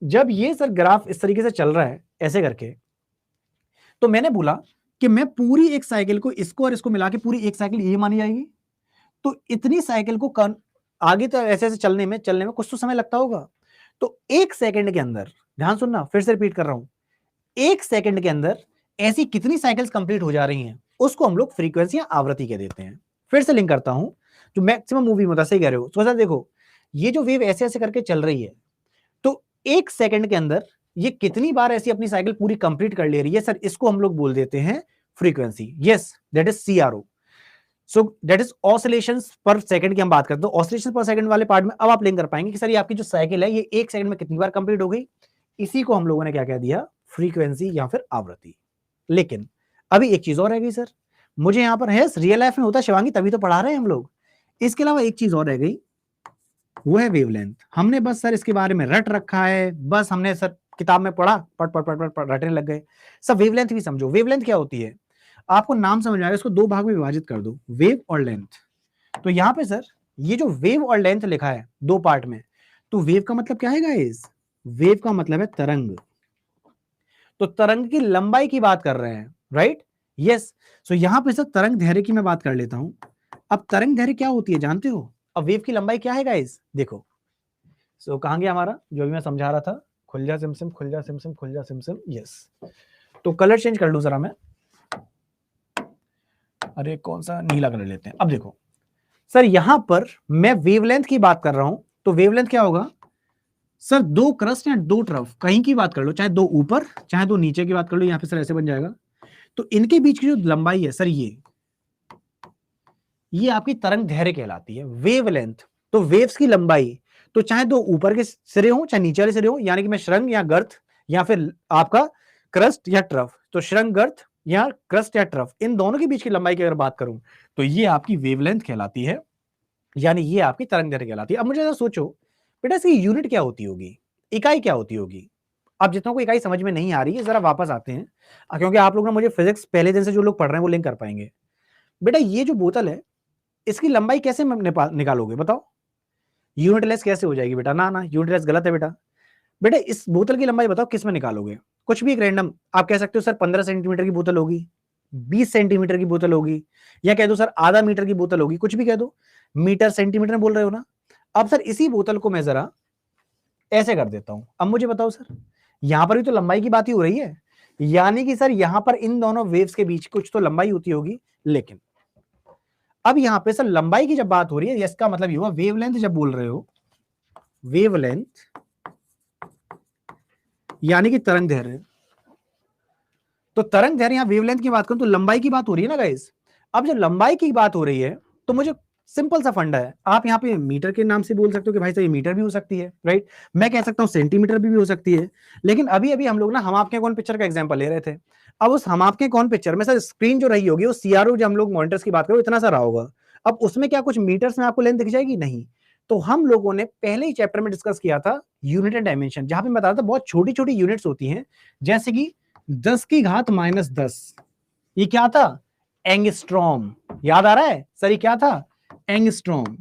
जब ये सर ग्राफ इस तरीके से चल रहा है ऐसे करके, तो मैंने बोला कि मैं पूरी एक साइकिल को, इसको और इसको मिला के पूरी एक साइकिल ये मानी जाएगी। तो इतनी साइकिल को आगे तो ऐसे ऐसे चलने में कुछ तो समय लगता होगा। तो एक सेकंड के अंदर, ध्यान सुनना, फिर से रिपीट कर रहा हूं, एक सेकंड के अंदर ऐसी कितनी साइकिल्स कंप्लीट हो जा रही हैं, उसको हम लोग फ्रीक्वेंसी या आवृत्ति कह देते हैं। फिर से लिंक करता हूं, जो मैक्सिमम मूवी में होता है, सही कह रहे हो। तो देखो, ये जो वेव ऐसे ऐसे करके चल रही है, तो एक सेकंड के अंदर ये कितनी बार ऐसी अपनी साइकिल पूरी कंप्लीट कर ले रही है सर, इसको हम लोग बोल देते हैं frequency. Yes, that is CRO. So that is oscillations पर सेकंड की हम बात करते हैं। ऑसिलेशन पर सेकंड वाले पार्ट में अब आप लिंक कर पाएंगे कि सर ये आपकी जो साइकिल है, ये एक सेकंड में कितनी बार कंप्लीट हो गई। इसी को हम लोगों ने क्या कह दिया, फ्रीक्वेंसी या फिर आवृत्ति। लेकिन अभी एक चीज और रह गई सर, मुझे यहां पर है रियल लाइफ में होता है शिवांगी, तभी तो पढ़ा रहे हैं हम लोग। इसके अलावा एक चीज और रह गई, वो है वेवलेंथ। हमने बस सर इसके बारे में रट रखा है, बस हमने सर किताब में पढ़ा, पढ़ पढ़ पढ़ पढ़ रटने लग गए। सर वेवलेंथ भी समझो, वेवलेंथ क्या होती है, आपको नाम समझ आएगा, इसको दो भाग में विभाजित कर दो, वेव और लेंथ। तो यहां पे सर ये जो वेव और लेंथ लिखा है दो पार्ट में, तो वेव का मतलब क्या है गाइस, वेव का मतलब है तरंग। तो तरंग की लंबाई की बात कर रहे हैं, राइट? यस। सो यहां पे सर तरंग दैर्घ्य की मैं बात कर लेता हूं। अब तरंग दैर्घ्य क्या होती है जानते हो? अब वेव की लंबाई क्या है गाइस, देखो। सो कहां गया हमारा, जो भी मैं समझा रहा था, खुल जा सिमसिम, खुल जा सिमसिम, खुल जा सिमसिम। यस, तो कलर चेंज कर लूं जरा मैं, अरे कौन सा, नीला कलर लेते हैं। अब देखो सर, यहां पर मैं वेवलेंथ की बात कर रहा हूं, तो वेवलेंथ क्या होगा सर, दो क्रस्ट या दो तरफ कहीं की बात कर लो, चाहे दो ऊपर चाहे दो नीचे की बात कर लो, यहां पे सर ऐसे बन जाएगा। तो इनके बीच की जो लंबाई है सर, ये आपकी तरंग दैर्घ्य कहलाती है, वेवलेंथ। तो वेव्स की लंबाई, तो चाहे दो ऊपर के सिरे हो चाहे नीचे वाले सिरे हो, यानी कि मैं श्रृंग या गर्त या फिर आपका क्रस्ट या ट्रफ, तो श्रृंग गर्त या क्रस्ट या ट्रफ, इन दोनों के बीच की लंबाई की अगर बात करूं, तो ये आपकी वेवलेंथ कहलाती है, यानी ये आपकी तरंग दैर्घ्य कहलाती है। अब मुझे सोचो बेटा, इसकी यूनिट क्या होती होगी, इकाई क्या होती होगी। अब जितनों को इकाई समझ में नहीं आ रही है, जरा वापस आते हैं, क्योंकि आप लोग ना मुझे फिजिक्स पहले दिन से जो लोग पढ़ रहे हैं वो लिंक कर पाएंगे। बेटा ये जो बोतल है, इसकी लंबाई कैसे निकालोगे बताओ, यूनिटलेस कैसे हो जाएगी बेटा, ना ना यूनिटलेस गलत है बेटा। बेटा इस बोतल की लंबाई बताओ किस में निकालोगे, कुछ भी एक रैंडम आप कह सकते हो, सर 15 सेंटीमीटर की बोतल होगी, 20 सेंटीमीटर की बोतल होगी, या कह दो सर आधा मीटर की बोतल होगी, कुछ भी कह दो, मीटर सेंटीमीटर में बोल रहे हो ना। अब सर इसी बोतल को मैं जरा ऐसे कर देता हूं, अब मुझे बताओ सर, यहां पर भी तो लंबाई की बात ही हो रही है, यानी कि सर यहां पर इन दोनों वेव्स के बीच कुछ तो लंबाई होती होगी। लेकिन अब यहां पे सर लंबाई की जब बात हो रही है, इसका मतलब ये हुआ वेवलेंथ जब बोल रहे हो, वेवलेंथ यानी कि तरंग दैर्घ्य। तो तरंग दैर्घ्य यहां वेवलेंथ की बात करूं तो लंबाई की बात हो रही है ना गाइस। अब जब लंबाई की बात हो रही है, तो मुझे सिंपल सा फंडा है, आप यहाँ पे मीटर के नाम से बोल सकते हो कि भाई साहब ये मीटर भी हो सकती है, राइट? मैं कह सकता हूँ सेंटीमीटर भी हो सकती है। लेकिन अभी अभी हम लोग ना हम आपके कौन पिक्चर का एग्जांपल ले रहे थे। अब उस हम आपके कौन पिक्चर में सर स्क्रीन जो रही होगी, वो सीआरओ जो हम लोग मॉनिटर्स की बात करें इतना सा रहा होगा। अब उसमें क्या कुछ मीटर्स में आपको लेंथ दिख जाएगी? नहीं। तो हम लोगों ने पहले ही चैप्टर में डिस्कस किया था यूनिट एंड डायमेंशन, जहां पे मैं बता रहा था बहुत छोटी छोटी यूनिट्स होती हैं, जैसे कि 10 की घात -10, ये क्या था, एंगस्ट्रॉम। याद आ रहा है सर, ये क्या था, एंगस्ट्रॉम।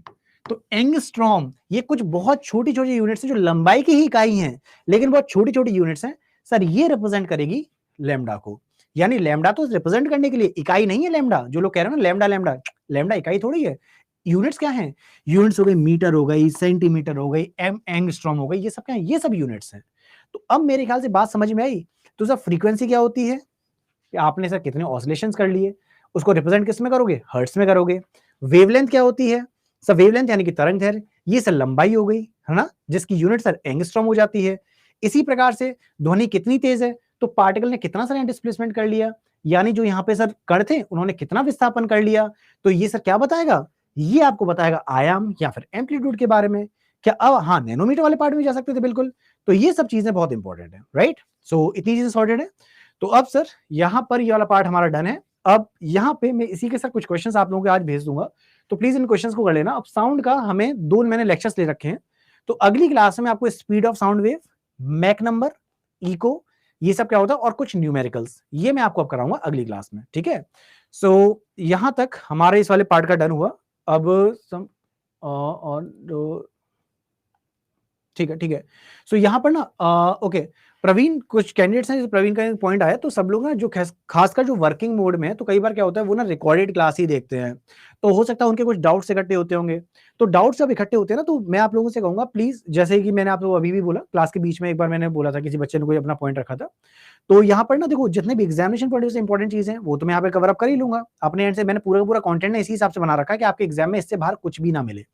तो एंगस्ट्रॉम ये कुछ बहुत छोटी छोटी यूनिट्स हैं जो लंबाई की ही इकाई हैं, लेकिन बहुत छोटी छोटी यूनिट्स हैं सर, ये रिप्रेजेंट करेगी लैम्डा को। यानी लैम्डा तो रिप्रेजेंट करने के लिए इकाई नहीं है लैम्डा, जो लोग कह रहे हैं ना लैम्डा लैम्डा, लैम्डा इकाई थोड़ी है। यूनिट्स क्या हैं, यूनिट्स हो गई मीटर हो गई, सेंटीमीटर हो गई, एंगस्ट्रॉम हो गई, ये सब क्या है, ये सब यूनिट्स हैं। तो अब मेरे ख्याल से बात समझ में आई। तो सर फ्रीक्वेंसी क्या होती है, कि आपने सर कितने ऑसिलेशंस कर लिए, उसको रिप्रेजेंट किस में करोगे, हर्ट्ज में करोगे। वेवलेंथ क्या होती है सर, वेवलेंथ यानी कि तरंग दैर्घ्य, ये सर लंबाई हो गई है ना, जिसकी यूनिट सर एंगस्ट्रॉम हो जाती है। इसी प्रकार से ध्वनि कितनी तेज है, तो पार्टिकल ने कितना सारा डिस्प्लेसमेंट कर लिया, यानी जो यहाँ पे सर कण थे उन्होंने कितना विस्थापन कर लिया, तो ये सर क्या बताएगा, ये आपको बताएगा आयाम या फिर एम्पलीट्यूड के बारे में। क्या अब हाँ नैनोमीटर वाले पार्ट में जा सकते थे बिल्कुल, तो ये सब चीजें बहुत इंपॉर्टेंट है, राइट। सो इतनी चीजें सॉर्टेड है। तो अब सर यहाँ पर ये वाला पार्ट हमारा डन है। अब यहाँ पे मैं इसी के साथ कुछ क्वेश्चंस आप लोगों को आज भेज दूंगा, तो प्लीज इन क्वेश्चंस को कर लेना। अब साउंड का हमें 2 मैंने लेक्चर्स ले रखे हैं, तो अगली क्लास में आपको speed of sound wave, Mach number, echo, ये सब क्या होता है और कुछ न्यूमेरिकल्स, ये मैं आपको अब कराऊंगा अगली क्लास में, ठीक है। सो यहां तक हमारे इस वाले पार्ट का डन हुआ। अब सम और ठीक है, ठीक है। सो यहाँ पर ना ओके, प्रवीण, कुछ कैंडिडेट्स हैं, जैसे प्रवीण का एक पॉइंट आया, तो सब लोग ना जो खासकर जो वर्किंग मोड में है, तो कई बार क्या होता है वो ना रिकॉर्डेड क्लास ही देखते हैं, तो हो सकता है उनके कुछ डाउट्स इकट्ठे होते होंगे। तो डाउट्स जब इकट्ठे होते हैं ना, तो मैं आप लोगों से कहूंगा प्लीज, जैसे कि मैंने आप लोगों को अभी भी बोला, क्लास के बीच में एक बार मैंने बोला था, किसी बच्चे ने कोई अपना पॉइंट रखा था, तो यहाँ पर ना देखो जितने भी एग्जामिनेशन पॉइंट से इंपॉर्टेंट चीज है वो तो मैं यहाँ पे कवर अप कर ही लूंगा अपने एंड से। मैंने पूरा पूरा कंटेंट ना इसी हिसाब से बना रखा है कि आपके एग्जाम में इससे बाहर कुछ भी ना मिले।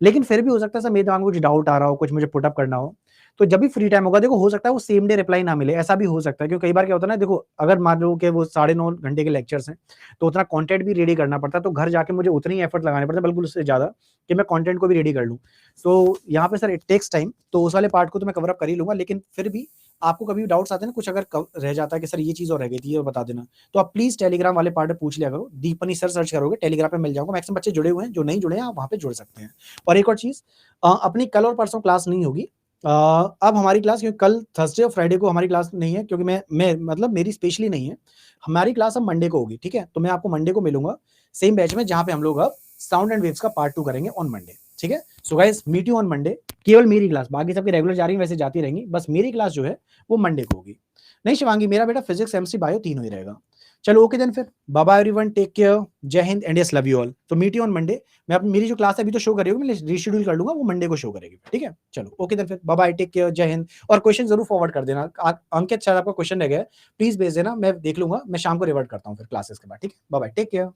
लेकिन फिर भी हो सकता है सर मेरे दिमाग में कुछ डाउट आ रहा हो, कुछ मुझे पुट अप करना हो, तो जब भी फ्री टाइम होगा, देखो हो सकता है वो सेम डे रिप्लाई ना मिले, ऐसा भी हो सकता है, क्योंकि कई बार क्या होता है ना, देखो अगर मान लो कि वो 9.5 घंटे के लेक्चर्स हैं, तो उतना कंटेंट भी रेडी करना पड़ता है, तो घर जाके मुझे उतनी एफर्ट लगाने पड़ते हैं, बिल्कुल उससे ज्यादा, कि मैं कंटेंट को भी रेडी कर लूँ। तो यहाँ पे सर इट टेक्स टाइम, तो उस वाले पार्ट को तो मैं कवर अप कर ही लूंगा, लेकिन फिर भी आपको कभी डाउट्स आते हैं ना, कुछ अगर रह जाता है कि सर ये चीज और रह गई थी, ये बता देना, तो आप प्लीज टेलीग्राम वाले पार्ट में पूछ लिया करो। दीपनी सर सर्च करोगे टेलीग्राम पे मिल जाऊंगा, मैक्सिमम बच्चे जुड़े हुए हैं, जो नहीं जुड़े हैं आप वहां पे जुड़ सकते हैं। और एक और चीज, अपनी कल और परसों क्लास नहीं होगी। अब हमारी क्लास, क्योंकि कल थर्सडे और फ्राइडे को हमारी क्लास नहीं है, क्योंकि मैं मतलब मेरी स्पेशली नहीं है, हमारी क्लास अब मंडे को होगी, ठीक है। तो मैं आपको मंडे को मिलूंगा सेम बैच में, जहां पे हम लोग अब साउंड एंड वेव्स का पार्ट 2 करेंगे ऑन मंडे, ठीक है। So guys meet you on Monday. केवल मेरी क्लास, बाकी सबकी रेगुलर जा रही है, वैसे जाती रहेंगी, बस मेरी क्लास जो है वो मंडे को होगी। नहीं शिवांगी, मेरा बेटा फिजिक्स, एमसी, बायो तीनों ही रहेगा। चलो ओके देन, फिर bye bye everyone, take care, जय Hind and yes love you all. तो मीट यू ऑन मंडे। मैं अपनी मेरी जो क्लास है अभी तो शो कर रही होगी, मैं रीशेड्यूल कर लूंगा, वो मंडे को शो करेगी, ठीक है। चलो ओके देन, फिर बाय बाय, टेक केयर, जय हिंद। और क्वेश्चन जरूर फॉरवर्ड कर देना। अंकित शायद आपका क्वेश्चन रह गया है, प्लीज भेज देना, मैं देख लूंगा, मैं शाम को रिवर्ट करता हूँ फिर क्लासेस के बाद, ठीक है। Bye bye, take care.